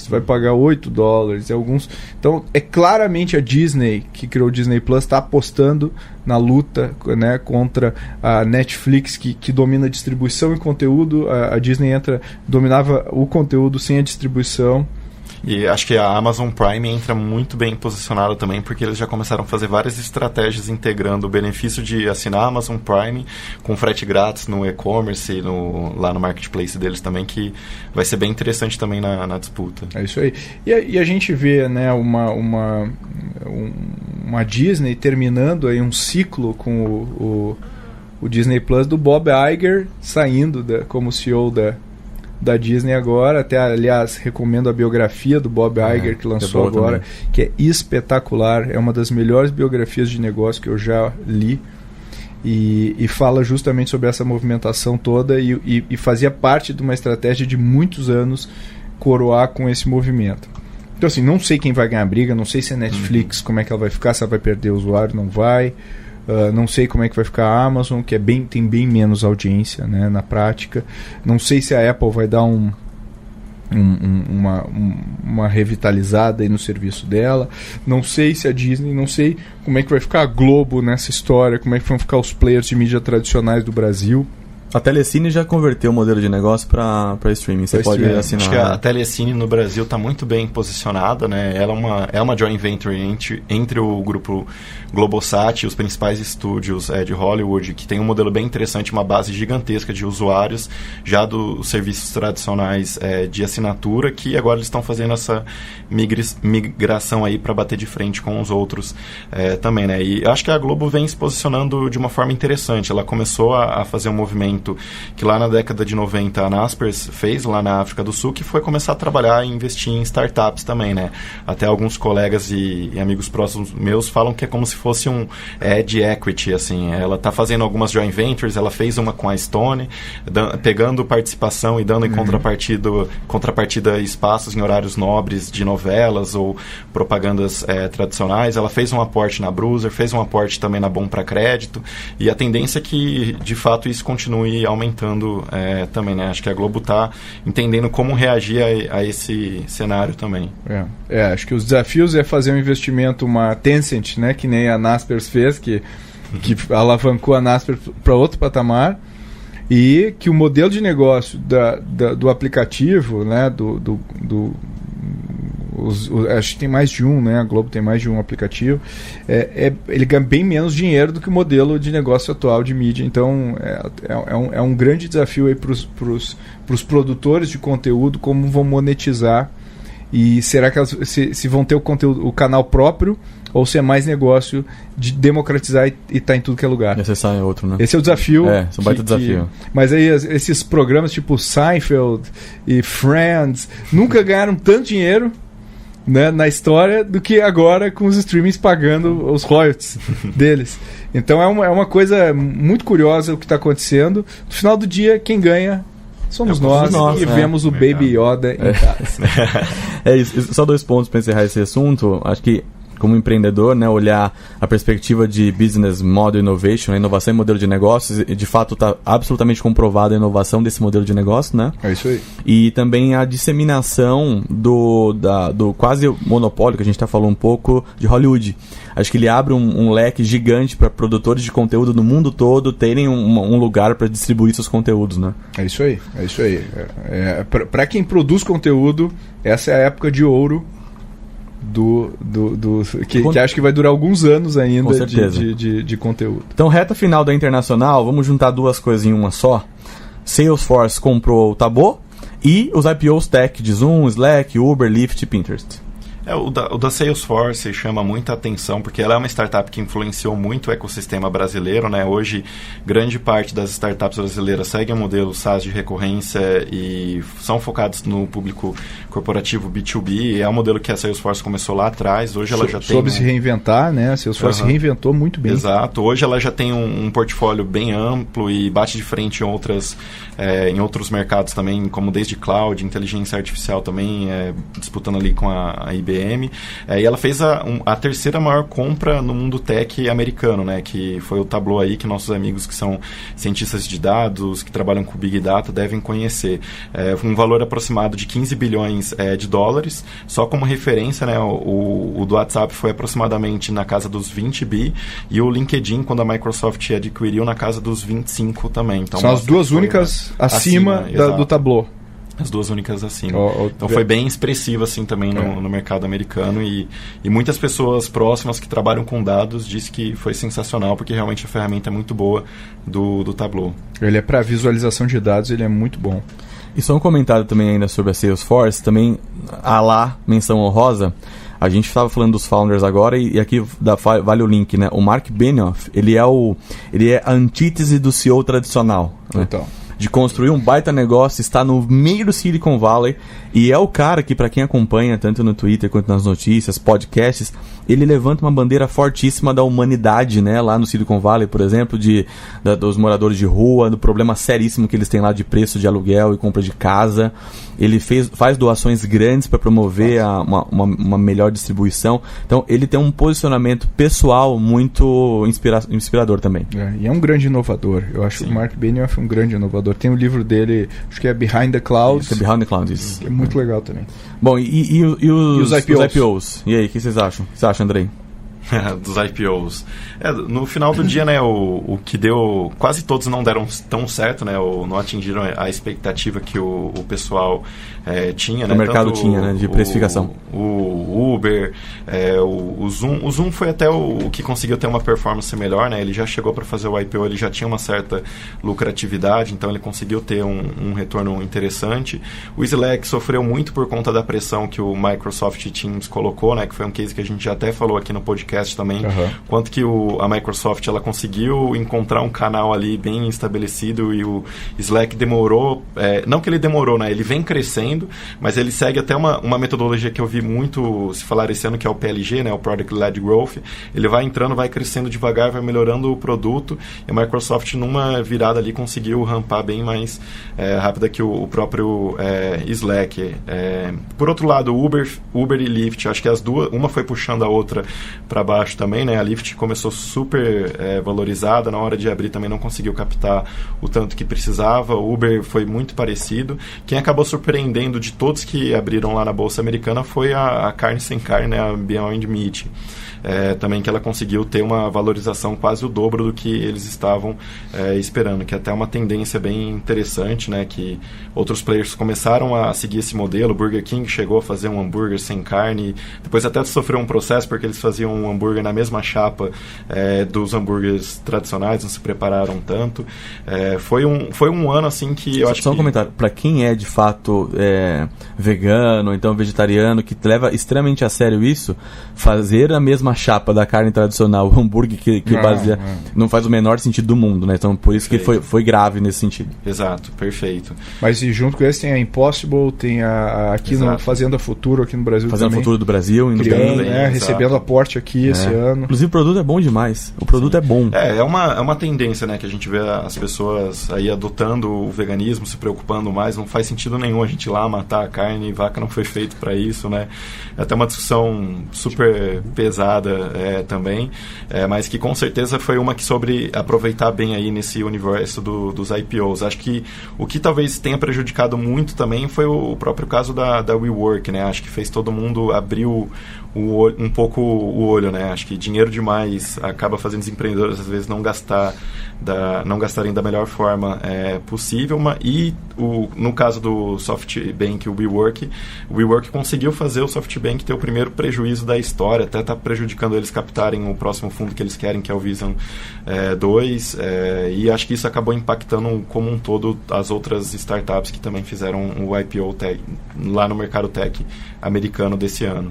tu vai pagar $8, alguns. Então é claramente a Disney, que criou o Disney Plus, está apostando na luta, né, contra a Netflix, que domina a distribuição e conteúdo. A Disney dominava o conteúdo sem a distribuição. E acho que a Amazon Prime entra muito bem posicionada também, porque eles já começaram a fazer várias estratégias integrando o benefício de assinar a Amazon Prime com frete grátis no e-commerce, lá no marketplace deles também, que vai ser bem interessante também na disputa. É isso aí. E a gente vê, né, uma Disney terminando aí um ciclo com o Disney Plus do Bob Iger saindo como CEO da Disney agora. Até, aliás, recomendo a biografia do Bob Iger, que lançou agora, que é espetacular, é uma das melhores biografias de negócio que eu já li, e fala justamente sobre essa movimentação toda, e fazia parte de uma estratégia de muitos anos coroar com esse movimento. Então, assim, não sei quem vai ganhar a briga, não sei se a Netflix, como é que ela vai ficar, se ela vai perder o usuário, não vai. Não sei como é que vai ficar a Amazon, que tem bem menos audiência, né, na prática. Não sei se a Apple vai dar uma revitalizada aí no serviço dela. Não sei se a Disney, não sei como é que vai ficar a Globo nessa história, como é que vão ficar os players de mídia tradicionais do Brasil. A Telecine já converteu o modelo de negócio para streaming. Você pode assinar. Acho que a Telecine no Brasil está muito bem posicionada, né? Ela é uma joint venture entre o grupo Globosat e os principais estúdios de Hollywood, que tem um modelo bem interessante, uma base gigantesca de usuários já dos serviços tradicionais de assinatura, que agora eles estão fazendo essa migração aí para bater de frente com os outros também, né? E acho que a Globo vem se posicionando de uma forma interessante. Ela começou a fazer um movimento que lá na década de 90 a Naspers fez lá na África do Sul, que foi começar a trabalhar e investir em startups também, né? Até alguns colegas e amigos próximos meus falam que é como se fosse um ad equity, assim. Ela está fazendo algumas joint ventures, ela fez uma com a Stone, pegando participação e dando em contrapartida espaços em horários nobres de novelas ou propagandas tradicionais. Ela fez um aporte na Bruiser, fez um aporte também na Bom Pra Crédito, e a tendência é que, de fato, isso continue aumentando também, né? Acho que a Globo está entendendo como reagir a esse cenário também. Acho que os desafios é fazer um investimento, uma Tencent, né? Que nem a Naspers fez, que alavancou a Naspers para outro patamar, e que o modelo de negócio do aplicativo, né? Acho que tem mais de um, né? A Globo tem mais de um aplicativo. Ele ganha bem menos dinheiro do que o modelo de negócio atual de mídia. Então, é um grande desafio aí para os produtores de conteúdo, como vão monetizar. E será que se vão ter o canal próprio, ou se é mais negócio de democratizar e estar em tudo que é lugar. Esse é outro, né? Esse é o desafio. É um baita desafio. Mas aí esses programas tipo Seinfeld e Friends nunca ganharam tanto dinheiro, né, na história, do que agora com os streamings pagando os royalties deles. Então é uma coisa muito curiosa o que está acontecendo. No final do dia, quem ganha somos nós que vemos o Baby Yoda em casa. É isso. Só 2 pontos para encerrar esse assunto. Acho que, como empreendedor, né, olhar a perspectiva de business model innovation, a inovação em modelo de negócios, e de fato está absolutamente comprovada a inovação desse modelo de negócio, né? É isso aí. E também a disseminação do quase monopólio, que a gente está falando um pouco, de Hollywood. Acho que ele abre um leque gigante para produtores de conteúdo no mundo todo terem um lugar para distribuir seus conteúdos, né? É isso aí. Para quem produz conteúdo, essa é a época de ouro que acho que vai durar alguns anos ainda de conteúdo. Então, reta final da Internacional, vamos juntar 2 coisas em uma só. Salesforce comprou o Taboo e os IPOs tech de Zoom, Slack, Uber, Lyft e Pinterest. O da Salesforce chama muita atenção, porque ela é uma startup que influenciou muito o ecossistema brasileiro, né? Hoje, grande parte das startups brasileiras seguem o modelo SaaS de recorrência e são focados no público corporativo B2B. É um modelo que a Salesforce começou lá atrás. Hoje ela já tem... Soube se reinventar, né? A Salesforce se reinventou muito bem. Exato. Hoje ela já tem um portfólio bem amplo e bate de frente em outros mercados também, como desde cloud, inteligência artificial também, disputando ali com a IBM. IBM, e ela fez a terceira maior compra no mundo tech americano, né, que foi o Tableau aí, que nossos amigos que são cientistas de dados, que trabalham com Big Data, devem conhecer. Um valor aproximado de 15 bilhões de dólares, só como referência, né, o do WhatsApp foi aproximadamente na casa dos 20 bi, e o LinkedIn, quando a Microsoft adquiriu, na casa dos 25 também. Então, são as duas únicas acima do Tableau. As duas únicas acima. Então foi bem expressivo assim também no mercado americano, e muitas pessoas próximas que trabalham com dados dizem que foi sensacional, porque realmente a ferramenta é muito boa do Tableau. Ele é para visualização de dados, ele é muito bom. E só um comentário também ainda sobre a Salesforce, também menção honrosa. A gente estava falando dos founders agora, e aqui vale o link, né? O Mark Benioff, ele é a antítese do CEO tradicional, né? Então, de construir um baita negócio, está no meio do Silicon Valley, e é o cara que, para quem acompanha tanto no Twitter quanto nas notícias, podcasts, ele levanta uma bandeira fortíssima da humanidade, né, lá no Silicon Valley, por exemplo, dos moradores de rua, do problema seríssimo que eles têm lá de preço de aluguel e compra de casa. Ele faz doações grandes para promover uma melhor distribuição. Então, ele tem um posicionamento pessoal muito inspirador também. E é um grande inovador. Eu acho que o Mark Benioff é um grande inovador. Tem o livro dele, acho que é Behind the Clouds. Behind the Clouds, isso. Que é muito legal também. Bom, e os IPOs? E aí, o que vocês acham? O que você acha, Andrei? Dos IPOs. No final do dia, né, o que deu... Quase todos não deram tão certo, né? Não atingiram a expectativa que o pessoal tinha, né? O mercado tinha, né? De precificação. O Uber, o Zoom. O Zoom foi até o que conseguiu ter uma performance melhor, né? Ele já chegou para fazer o IPO, ele já tinha uma certa lucratividade, então ele conseguiu ter um retorno interessante. O Slack sofreu muito por conta da pressão que o Microsoft Teams colocou, né? Que foi um case que a gente já até falou aqui no podcast também, quanto que a Microsoft ela conseguiu encontrar um canal ali bem estabelecido, e o Slack demorou, não que ele demorou, né? Ele vem crescendo, mas ele segue até uma metodologia que eu vi muito se falar esse ano, que é o PLG, né? O Product Led Growth. Ele vai entrando, vai crescendo devagar, vai melhorando o produto, e a Microsoft numa virada ali conseguiu rampar bem mais rápida que o próprio Slack. Por outro lado, Uber e Lyft, acho que as duas, uma foi puxando a outra para baixo também, né? A Lyft começou super valorizada, na hora de abrir também não conseguiu captar o tanto que precisava. O Uber foi muito parecido. Quem acabou surpreendendo de todos que abriram lá na Bolsa Americana foi a carne sem carne, né? A Beyond Meat. Também que ela conseguiu ter uma valorização quase o dobro do que eles estavam esperando, que é até uma tendência bem interessante, né? Que outros players começaram a seguir esse modelo. O Burger King chegou a fazer um hambúrguer sem carne, depois até sofreu um processo porque eles faziam um hambúrguer na mesma chapa dos hambúrgueres tradicionais, não se prepararam tanto. Foi um ano assim que eu acho só um comentário, para quem é de fato vegano, então vegetariano, que leva extremamente a sério isso, fazer a mesma chapa da carne tradicional, o hambúrguer que baseia, não faz o menor sentido do mundo, né? Então por isso que foi grave nesse sentido. Exato, perfeito. Mas e junto com esse tem a Impossible, tem aqui no Fazenda Futuro, aqui no Brasil Fazenda também. Futuro do Brasil, recebendo aporte aqui esse ano. Inclusive o produto é bom demais. O produto é bom. É uma tendência, né? Que a gente vê as pessoas aí adotando o veganismo, se preocupando mais. Não faz sentido nenhum a gente ir lá matar a carne, vaca não foi feito para isso, né? É até uma discussão super pesada também, mas que com certeza foi uma que soube aproveitar bem aí nesse universo dos IPOs. Acho que o que talvez tenha prejudicado muito também foi o próprio caso da WeWork, né? Acho que fez todo mundo abrir um pouco o olho, né? Acho que dinheiro demais acaba fazendo os empreendedores às vezes não gastarem da melhor forma possível, e no caso do SoftBank, o WeWork conseguiu fazer o SoftBank ter o primeiro prejuízo da história, até está prejudicando eles captarem o próximo fundo que eles querem, que é o Vision 2, e acho que isso acabou impactando como um todo as outras startups que também fizeram o IPO lá no mercado tech americano desse ano.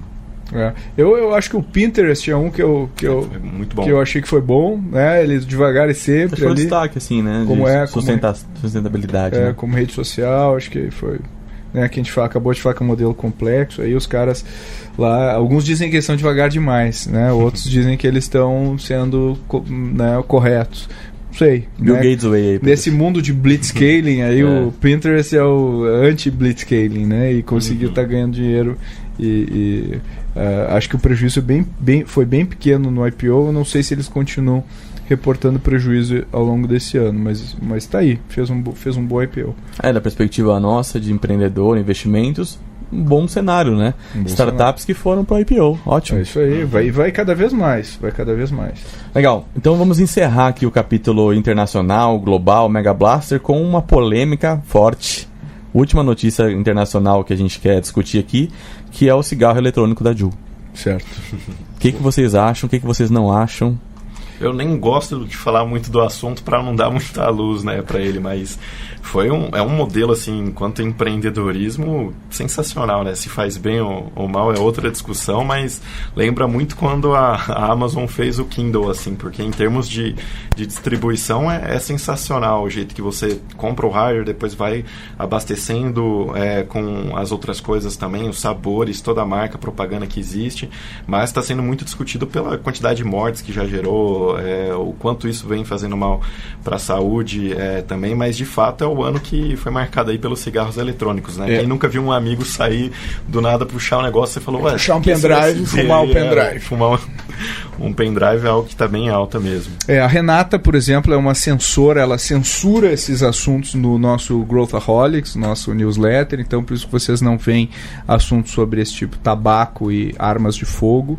Eu acho que o Pinterest é um que eu muito bom. Que eu achei que foi bom, né? Eles devagar e sempre foi ali. Destaque assim, né? Como sustentabilidade, né? Como rede social, acho que foi, né? Que a gente acabou de falar que é um modelo complexo. Aí os caras lá, alguns dizem que eles estão devagar demais, né? Outros dizem que eles estão sendo, né, corretos. Sei, Bill né? Gates way aí, nesse mundo de blitzscaling aí o Pinterest é o anti-blitzscaling, né? E conseguiu estar ganhando dinheiro Acho que o prejuízo foi bem pequeno no IPO. Eu não sei se eles continuam reportando prejuízo ao longo desse ano, mas está aí, fez um bom IPO. Da perspectiva nossa de empreendedor, investimentos, um bom cenário, né? Startups que foram para o IPO, ótimo. É isso aí, vai cada vez mais, Legal, então vamos encerrar aqui o capítulo internacional, global, Mega Blaster, com uma polêmica forte. Última notícia internacional que a gente quer discutir aqui, que é o cigarro eletrônico da Juul. Certo. O que vocês acham, o que vocês não acham? Eu nem gosto de falar muito do assunto para não dar muita luz, né, para ele, mas é um modelo, assim, enquanto empreendedorismo, sensacional, né? Se faz bem ou mal é outra discussão, mas lembra muito quando a Amazon fez o Kindle, assim, porque em termos de distribuição é sensacional o jeito que você compra o hardware, depois vai abastecendo com as outras coisas também, os sabores, toda a marca, propaganda que existe, mas está sendo muito discutido pela quantidade de mortes que já gerou, o quanto isso vem fazendo mal para a saúde também, mas de fato é o ano que foi marcado aí pelos cigarros eletrônicos, né? Quem nunca viu um amigo sair do nada, puxar um negócio e falou, puxar um pendrive e fumar o pendrive. Fumar um pendrive é algo que está bem alta mesmo. A Renata, por exemplo, é uma censora, ela censura esses assuntos no nosso Growthaholics, nosso newsletter, então por isso que vocês não veem assuntos sobre esse tipo, tabaco e armas de fogo.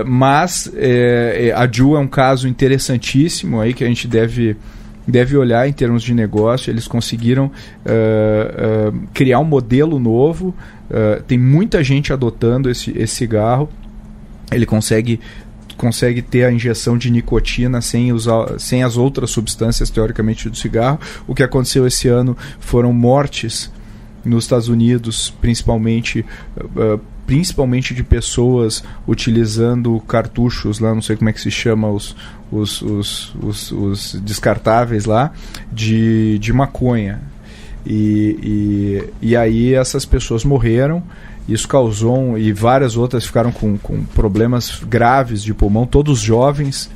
Mas a Juul é um caso interessantíssimo aí que a gente deve olhar em termos de negócio. Eles conseguiram criar um modelo novo, tem muita gente adotando esse cigarro. Ele consegue ter a injeção de nicotina sem as outras substâncias teoricamente do cigarro. O que aconteceu esse ano foram mortes nos Estados Unidos, principalmente de pessoas utilizando cartuchos lá, não sei como é que se chama, os descartáveis lá, de maconha. E aí essas pessoas morreram. Isso causou, e várias outras ficaram com problemas graves de pulmão, todos jovens,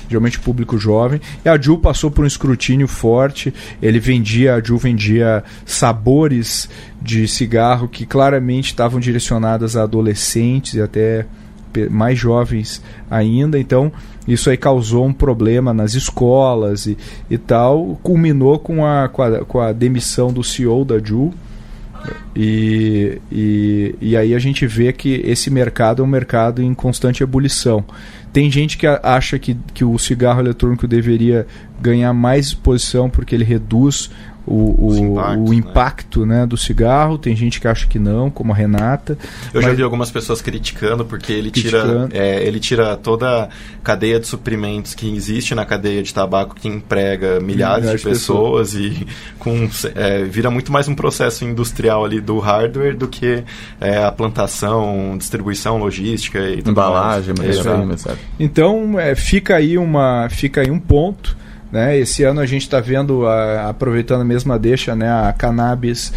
geralmente público jovem. E a Juul passou por um escrutínio forte. A Juul vendia sabores de cigarro que claramente estavam direcionadas a adolescentes e até mais jovens ainda. Então isso aí causou um problema nas escolas e tal. Culminou com a demissão do CEO da Juul. E aí a gente vê que esse mercado é um mercado em constante ebulição. Tem gente que acha que o cigarro eletrônico deveria ganhar mais exposição porque ele reduz o impacto, né, do cigarro. Tem gente que acha que não, como a Renata. Eu já vi algumas pessoas criticando porque ele tira toda a cadeia de suprimentos que existe na cadeia de tabaco, que emprega milhares de pessoas e vira muito mais um processo industrial ali do hardware do que a plantação, distribuição, logística e embalagem, etc. Então fica aí um ponto. Né? Esse ano a gente está vendo, aproveitando a mesma deixa, né, a cannabis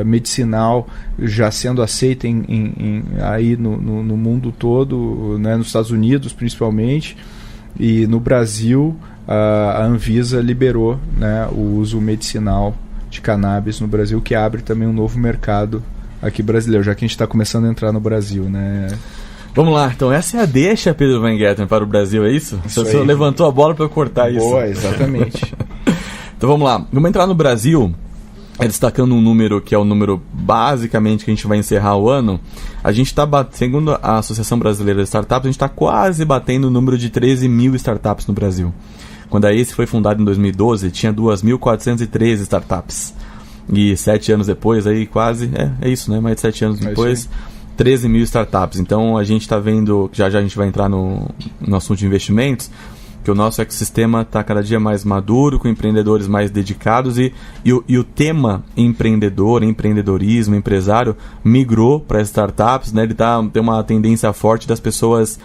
medicinal já sendo aceita aí no mundo todo, né, nos Estados Unidos principalmente, e no Brasil a Anvisa liberou, né, o uso medicinal de cannabis no Brasil, que abre também um novo mercado aqui brasileiro, já que a gente está começando a entrar no Brasil, né? Vamos lá, então essa é a deixa, Pedro Van Getten, para o Brasil, é isso? Você levantou a bola para eu cortar isso. Boa, exatamente. Então vamos lá, vamos entrar no Brasil, destacando um número que é o número basicamente que a gente vai encerrar o ano. A gente está segundo a Associação Brasileira de Startups, a gente está quase batendo o número de 13 mil startups no Brasil. Quando a ACE foi fundada em 2012, tinha 2.413 startups. E 7 anos depois, aí quase, é isso, né? Mais de 7 anos depois, 13 mil startups. Então a gente está vendo, já a gente vai entrar no assunto de investimentos, que o nosso ecossistema está cada dia mais maduro, com empreendedores mais dedicados e o tema empreendedor, empreendedorismo, empresário migrou para as startups, né? Ele tem uma tendência forte das pessoas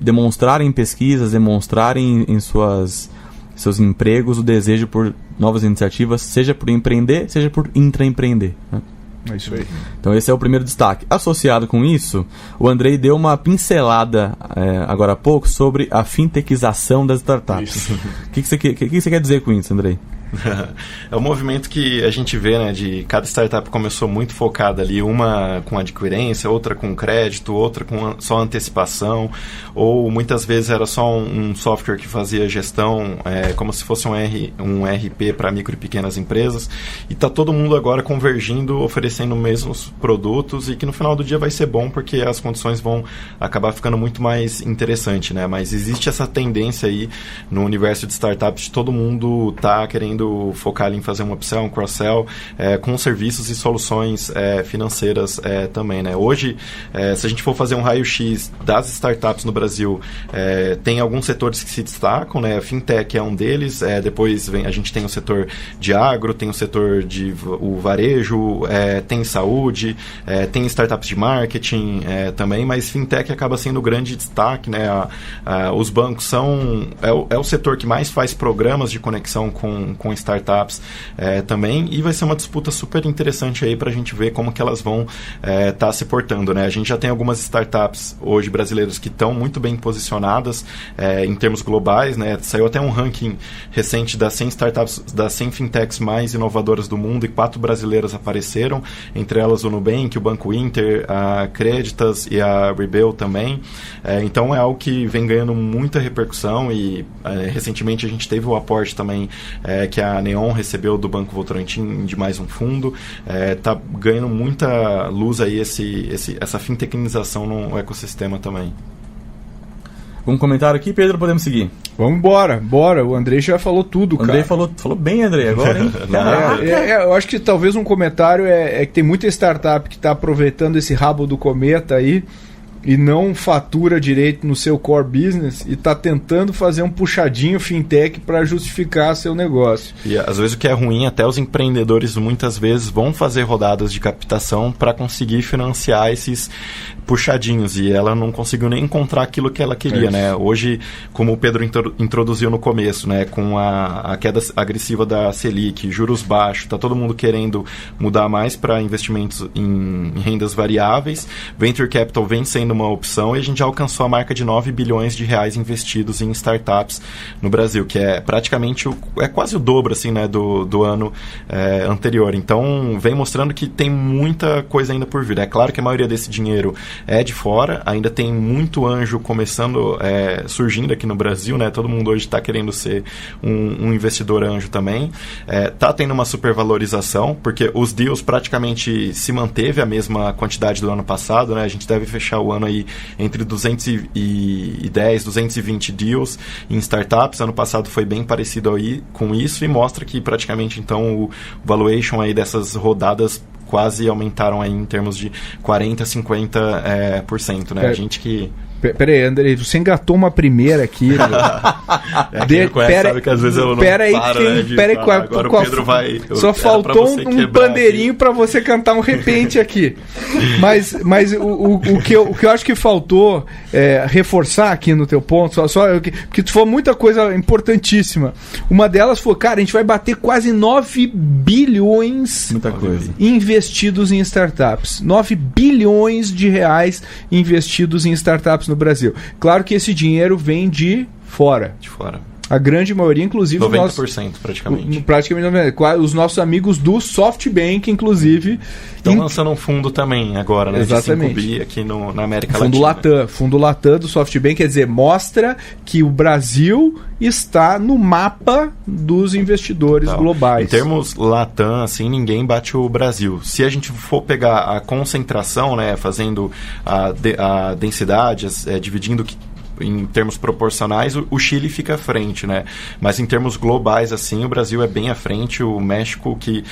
demonstrarem em pesquisas, demonstrarem em seus empregos o desejo por novas iniciativas, seja por empreender, seja por intraempreender, né? É isso aí. Então esse é o primeiro destaque. Associado com isso, o Andrei deu uma pincelada agora há pouco sobre a fintechização das startups. O que você quer dizer com isso, Andrei? É um movimento que a gente vê, né, de cada startup começou muito focada ali, uma com adquirência, outra com crédito, outra com só antecipação, ou muitas vezes era só um software que fazia gestão, como se fosse um RP para micro e pequenas empresas, e está todo mundo agora convergindo, oferecendo os mesmos produtos, e que no final do dia vai ser bom, porque as condições vão acabar ficando muito mais interessante, né? Mas existe essa tendência aí no universo de startups de todo mundo tá querendo focar ali em fazer uma upsell, um cross-sell, com serviços e soluções financeiras também, né? Hoje, se a gente for fazer um raio-x das startups no Brasil, tem alguns setores que se destacam, né? Fintech é um deles, depois a gente tem o setor de agro, tem o setor de o varejo, tem saúde, tem startups de marketing também, mas fintech acaba sendo o grande destaque, né? Os bancos são o setor que mais faz programas de conexão com startups também, e vai ser uma disputa super interessante aí para a gente ver como que elas vão estar se portando, né? A gente já tem algumas startups hoje brasileiras que estão muito bem posicionadas em termos globais, né? Saiu até um ranking recente das 100 startups, das 100 fintechs mais inovadoras do mundo, e 4 brasileiras apareceram, entre elas o Nubank, o Banco Inter, a Creditas e a Rebel também. Então é algo que vem ganhando muita repercussão, e recentemente a gente teve o aporte também que a Neon recebeu do Banco Votorantim de mais um fundo. Tá ganhando muita luz aí essa fintechnização no ecossistema também. Um comentário aqui, Pedro, podemos seguir? Vamos embora, bora. O Andrei já falou tudo, cara. O Andrei falou bem, Andrei, agora, hein? Eu acho que talvez um comentário é que tem muita startup que está aproveitando esse rabo do cometa aí e não fatura direito no seu core business e está tentando fazer um puxadinho fintech para justificar seu negócio. E às vezes o que é ruim, até os empreendedores muitas vezes vão fazer rodadas de captação para conseguir financiar esses puxadinhos, e ela não conseguiu nem encontrar aquilo que ela queria, né? Hoje, como o Pedro introduziu no começo, né, com a queda agressiva da Selic, juros baixos, tá todo mundo querendo mudar mais para investimentos em rendas variáveis. Venture Capital vem sendo uma opção, e a gente já alcançou a marca de 9 bilhões de reais investidos em startups no Brasil, que é praticamente quase o dobro, assim, né, do ano anterior. Então, vem mostrando que tem muita coisa ainda por vir. É claro que a maioria desse dinheiro é de fora, ainda tem muito anjo começando, surgindo aqui no Brasil, né? Todo mundo hoje está querendo ser um investidor anjo também. Tá tendo uma supervalorização, porque os deals praticamente se manteve a mesma quantidade do ano passado, né? A gente deve fechar o ano aí entre 210, 220 deals em startups. Ano passado foi bem parecido aí com isso, e mostra que praticamente então o valuation aí dessas rodadas quase aumentaram aí em termos de 40%, 50%, né? A gente que... Peraí, Andrei, você engatou uma primeira aqui. Quem me conhece sabe que às vezes eu não paro, agora o Pedro vai... Só faltou um pandeirinho para você cantar um repente aqui. Mas o que eu acho que faltou reforçar aqui no teu ponto, porque tu falou muita coisa importantíssima. Uma delas foi, cara, a gente vai bater quase 9 bilhões muita coisa investidos em startups. 9 bilhões de reais investidos em startups no Brasil. Claro que esse dinheiro vem de fora. De fora. A grande maioria, inclusive... 90% praticamente. Praticamente 90%. Os nossos amigos do SoftBank, inclusive... Estão lançando um fundo também agora, né? Exatamente. De 5 bi aqui na América Latina. Fundo Latam do SoftBank, quer dizer, mostra que o Brasil está no mapa dos investidores globais. Em termos Latam, assim, ninguém bate o Brasil. Se a gente for pegar a concentração, né, fazendo a densidade, dividindo em termos proporcionais, o Chile fica à frente, né? Mas em termos globais, assim, o Brasil é bem à frente. O México, que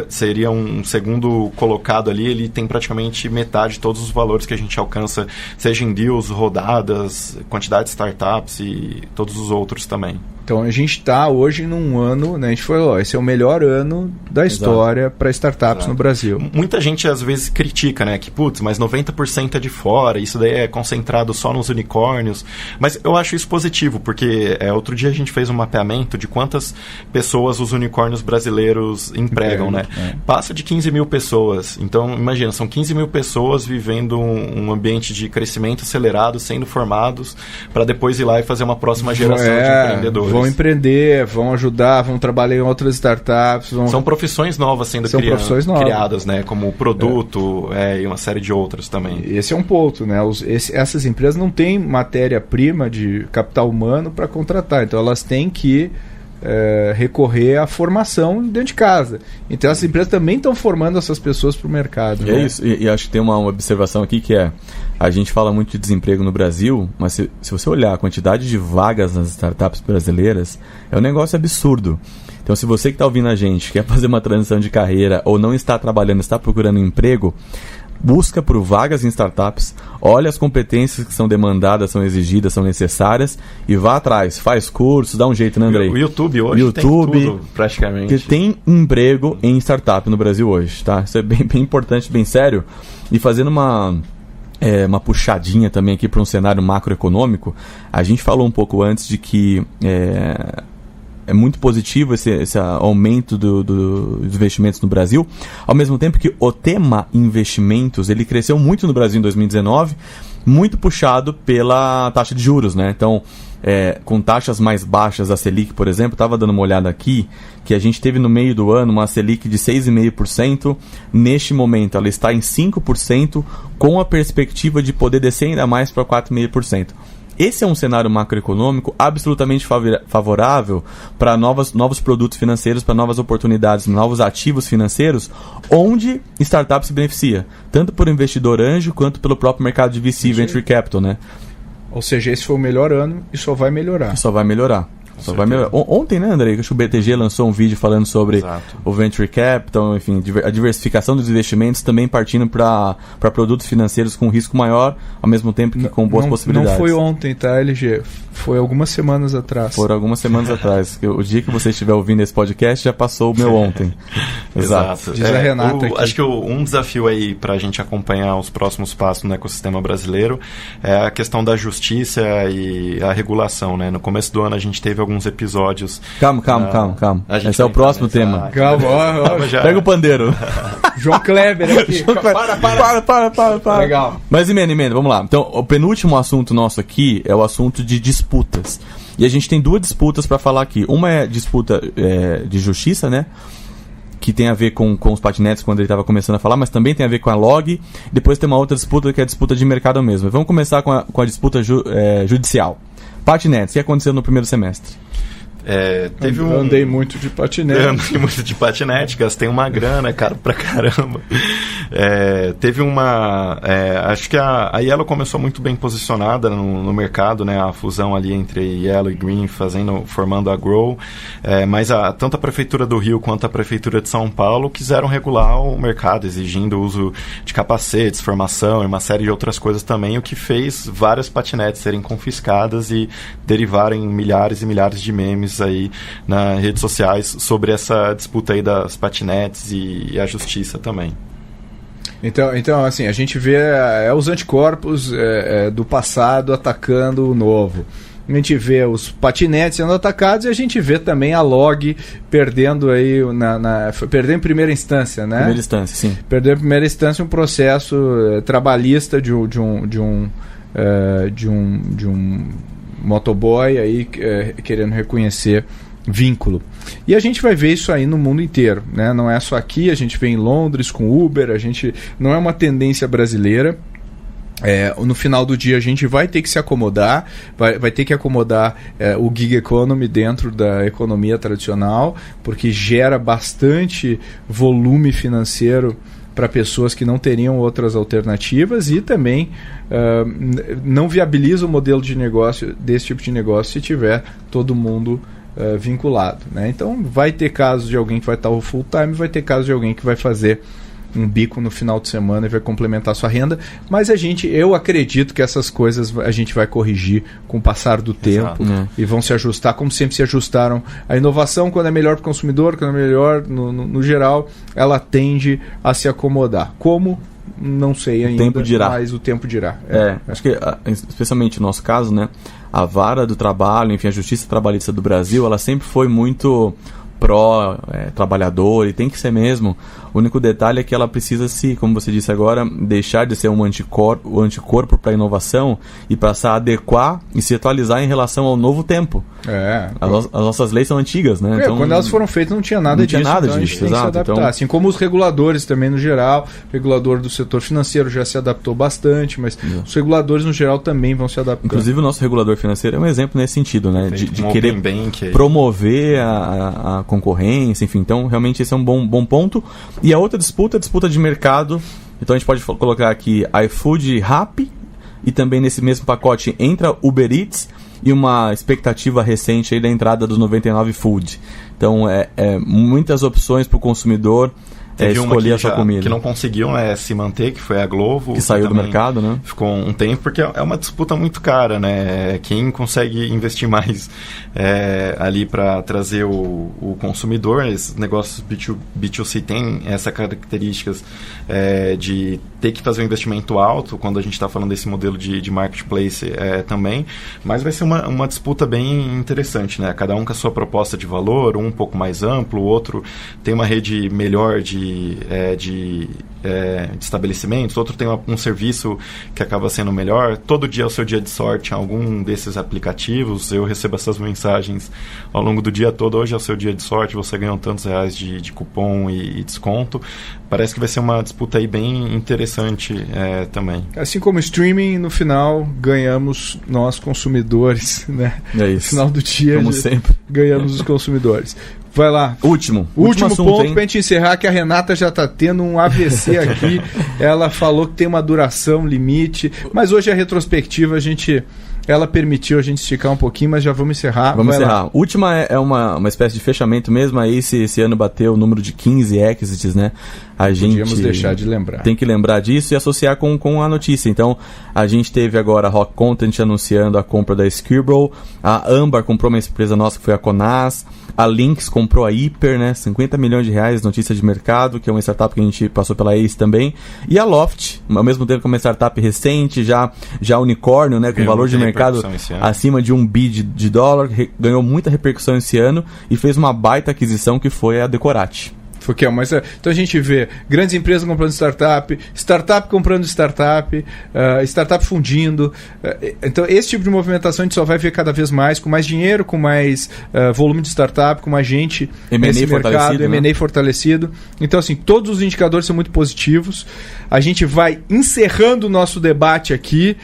seria um segundo colocado ali, ele tem praticamente metade de todos os valores que a gente alcança, seja em deals, rodadas, quantidade de startups e todos os outros também. Então a gente está hoje num ano, né, a gente falou, esse é o melhor ano da história para startups no Brasil. Muita gente às vezes critica, né, que putz, mas 90% é de fora, isso daí é concentrado só nos unicórnios, mas eu acho isso positivo, porque outro dia a gente fez um mapeamento de quantas pessoas os unicórnios brasileiros empregam, né? Passa de 15 mil pessoas, então imagina, são 15 mil pessoas vivendo um ambiente de crescimento acelerado, sendo formados, para depois ir lá e fazer uma próxima geração de empreendedores. vão empreender, vão ajudar, vão trabalhar em outras startups. São profissões novas sendo profissões novas. criadas, né? Como produto e uma série de outras também. Esse é um ponto, né? Essas empresas não têm matéria-prima de capital humano para contratar, então elas têm que recorrer à formação dentro de casa. Então essas empresas também estão formando essas pessoas para o mercado. É isso, e acho que tem uma observação aqui que a gente fala muito de desemprego no Brasil, mas se você olhar a quantidade de vagas nas startups brasileiras, é um negócio absurdo. Então se você que está ouvindo a gente quer fazer uma transição de carreira ou não está trabalhando, está procurando um emprego, busca por vagas em startups, olha as competências que são demandadas, são exigidas, são necessárias e vá atrás, faz cursos, dá um jeito, né, Andrei? O YouTube hoje tem tudo, praticamente. Que tem emprego em startup no Brasil hoje, tá? Isso é bem importante, bem sério. E fazendo uma puxadinha também aqui para um cenário macroeconômico, a gente falou um pouco antes de que é muito positivo esse aumento dos investimentos no Brasil, ao mesmo tempo que o tema investimentos ele cresceu muito no Brasil em 2019, muito puxado pela taxa de juros, né? Então, com taxas mais baixas, a Selic, por exemplo, estava dando uma olhada aqui, que a gente teve no meio do ano uma Selic de 6,5%, neste momento ela está em 5%, com a perspectiva de poder descer ainda mais para 4,5%. Esse é um cenário macroeconômico absolutamente favorável para novos produtos financeiros, para novas oportunidades, novos ativos financeiros, onde startup se beneficia, tanto por investidor anjo, quanto pelo próprio mercado de VC, Venture Capital, né? Ou seja, esse foi o melhor ano e só vai melhorar. Só vai melhorar. Ontem, né, Andrei? Acho que o BTG lançou um vídeo falando sobre o Venture Capital, enfim, a diversificação dos investimentos também partindo para produtos financeiros com risco maior, ao mesmo tempo que com boas possibilidades. Não foi ontem, tá, LG? Foi algumas semanas atrás. Foram algumas semanas atrás. O dia que você estiver ouvindo esse podcast já passou o meu ontem. Exato. Diz a Renata aqui. Acho que um desafio aí para a gente acompanhar os próximos passos no ecossistema brasileiro é a questão da justiça e a regulação, né? No começo do ano a gente teve alguns episódios. Calma. Esse é o próximo tema. Calma, Pega o pandeiro. João Kleber aqui. Para. Legal. Mas emenda, vamos lá. Então, o penúltimo assunto nosso aqui é o assunto de disputas. E a gente tem duas disputas para falar aqui. Uma é disputa de justiça, né? Que tem a ver com os patinetes, quando ele estava começando a falar, mas também tem a ver com a log. Depois tem uma outra disputa que é a disputa de mercado mesmo. Vamos começar com a disputa judicial. Patinetes, o que aconteceu no primeiro semestre? Eu andei muito de patinete. Gastei uma grana, caro pra caramba. Teve uma... acho que a Yellow começou muito bem posicionada no mercado, né? A fusão ali entre Yellow e Green formando a Grow. Mas tanto a Prefeitura do Rio quanto a Prefeitura de São Paulo quiseram regular o mercado, exigindo o uso de capacetes, formação e uma série de outras coisas também, o que fez várias patinetes serem confiscadas e derivarem milhares e milhares de memes aí nas redes sociais sobre essa disputa aí das patinetes e a justiça também. Então assim, a gente vê os anticorpos do passado atacando o novo. A gente vê os patinetes sendo atacados e a gente vê também a log perdendo aí perdendo em primeira instância, né? Primeira instância, sim. Perdendo em primeira instância um processo trabalhista de um motoboy aí querendo reconhecer vínculo. E a gente vai ver isso aí no mundo inteiro, né? Não é só aqui, a gente vê em Londres com Uber, não é uma tendência brasileira. No final do dia a gente vai ter que se acomodar, vai ter que acomodar o gig economy dentro da economia tradicional, porque gera bastante volume financeiro para pessoas que não teriam outras alternativas e também não viabiliza o modelo de negócio desse tipo de negócio se tiver todo mundo vinculado, né? Então vai ter casos de alguém que vai estar full time, vai ter casos de alguém que vai fazer um bico no final de semana e vai complementar sua renda, mas eu acredito que essas coisas a gente vai corrigir com o passar do tempo. E vão se ajustar, como sempre se ajustaram. A inovação, quando é melhor para o consumidor, quando é melhor no geral, ela tende a se acomodar. Como? Não sei ainda, mas o tempo dirá. Acho que, especialmente no nosso caso, né, a vara do trabalho, enfim, a justiça trabalhista do Brasil, ela sempre foi muito pró-trabalhador, e tem que ser mesmo. O único detalhe é que ela precisa como você disse agora, deixar de ser um anticorpo para a inovação e passar a adequar e se atualizar em relação ao novo tempo. As nossas leis são antigas, né? Então, quando elas foram feitas não tinha nada disso. Então a gente tem que se adaptar. Então, assim como os reguladores também no geral, o regulador do setor financeiro já se adaptou bastante, mas os reguladores no geral também vão se adaptar. Inclusive o nosso regulador financeiro é um exemplo nesse sentido, né? De querer promover a concorrência, enfim. Então realmente esse é um bom ponto. E a outra disputa é a disputa de mercado. Então a gente pode colocar aqui iFood e Rappi, e também nesse mesmo pacote entra Uber Eats e uma expectativa recente aí da entrada do 99 Food. Então muitas opções para o consumidor escolher a sua comida. Que não conseguiu se manter, que foi a Glovo. Que saiu do mercado, né? Ficou um tempo, porque é uma disputa muito cara, né? Quem consegue investir mais ali para trazer o consumidor, esses negócios B2C tem essa características de ter que fazer um investimento alto, quando a gente está falando desse modelo de marketplace também, mas vai ser uma disputa bem interessante, né? Cada um com a sua proposta de valor, um pouco mais amplo, o outro tem uma rede melhor de estabelecimentos, outro tem um serviço que acaba sendo melhor. Todo dia é o seu dia de sorte em algum desses aplicativos. Eu recebo essas mensagens ao longo do dia todo: hoje é o seu dia de sorte, você ganhou tantos reais de cupom e desconto. Parece que vai ser uma disputa aí bem interessante também. Assim como o streaming, no final ganhamos nós consumidores, né? É isso. No final do dia, como sempre, ganhamos os consumidores. Vai lá. Último assunto, ponto pra gente encerrar, que a Renata já tá tendo um AVC aqui. Ela falou que tem uma duração limite, mas hoje a retrospectiva ela permitiu a gente esticar um pouquinho, mas já vamos encerrar. Vamos encerrar. Última é uma espécie de fechamento mesmo. Aí esse ano bateu o número de 15 exits, né? Podíamos deixar de lembrar. Tem que lembrar disso e associar com a notícia. Então, a gente teve agora a Rock Content anunciando a compra da Scribble, a Ambar comprou uma empresa nossa que foi a Conas, a Lynx comprou a Hyper, né? 50 milhões de reais, notícia de mercado, que é uma startup que a gente passou pela ACE também, e a Loft, ao mesmo tempo que é uma startup recente, já unicórnio, né? Com valor de mercado acima de $1 bilhão, ganhou muita repercussão esse ano e fez uma baita aquisição que foi a Decorate. Mas, então a gente vê grandes empresas comprando startup comprando startup fundindo. Então esse tipo de movimentação a gente só vai ver cada vez mais, com mais dinheiro, com mais volume de startup, com mais gente nesse mercado, M&A fortalecido. Então assim, todos os indicadores são muito positivos. A gente vai encerrando o nosso debate aqui.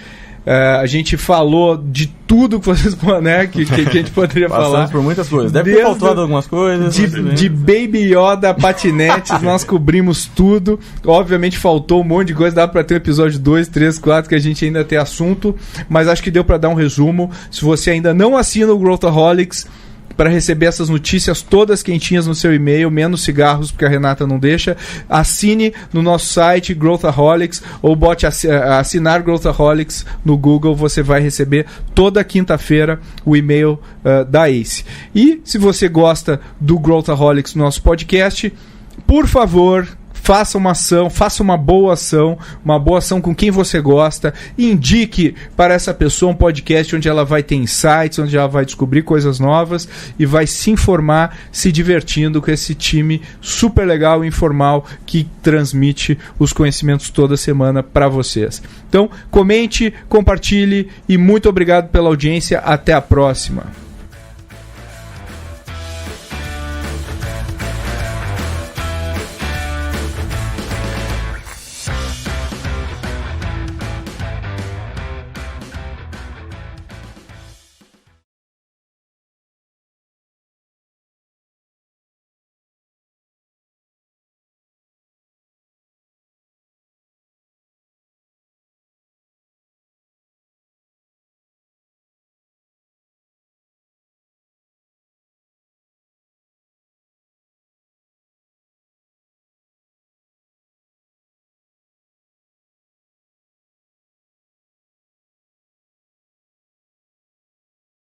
A gente falou de tudo que vocês, né, que a gente poderia falar. Passamos por muitas coisas. Deve ter faltado algumas coisas. De Baby Yoda, patinetes, nós cobrimos tudo. Obviamente faltou um monte de coisa. Dá para ter um episódio 2, 3, 4 que a gente ainda tem assunto. Mas acho que deu para dar um resumo. Se você ainda não assina o Growthaholics, para receber essas notícias todas quentinhas no seu e-mail, menos cigarros, porque a Renata não deixa, assine no nosso site Growthaholics, ou bote assinar Growthaholics no Google. Você vai receber toda quinta-feira o e-mail da ACE. E se você gosta do Growthaholics, nosso podcast, por favor, faça uma ação, faça uma boa ação com quem você gosta, e indique para essa pessoa um podcast onde ela vai ter insights, onde ela vai descobrir coisas novas e vai se informar, se divertindo com esse time super legal e informal que transmite os conhecimentos toda semana para vocês. Então, comente, compartilhe e muito obrigado pela audiência. Até a próxima.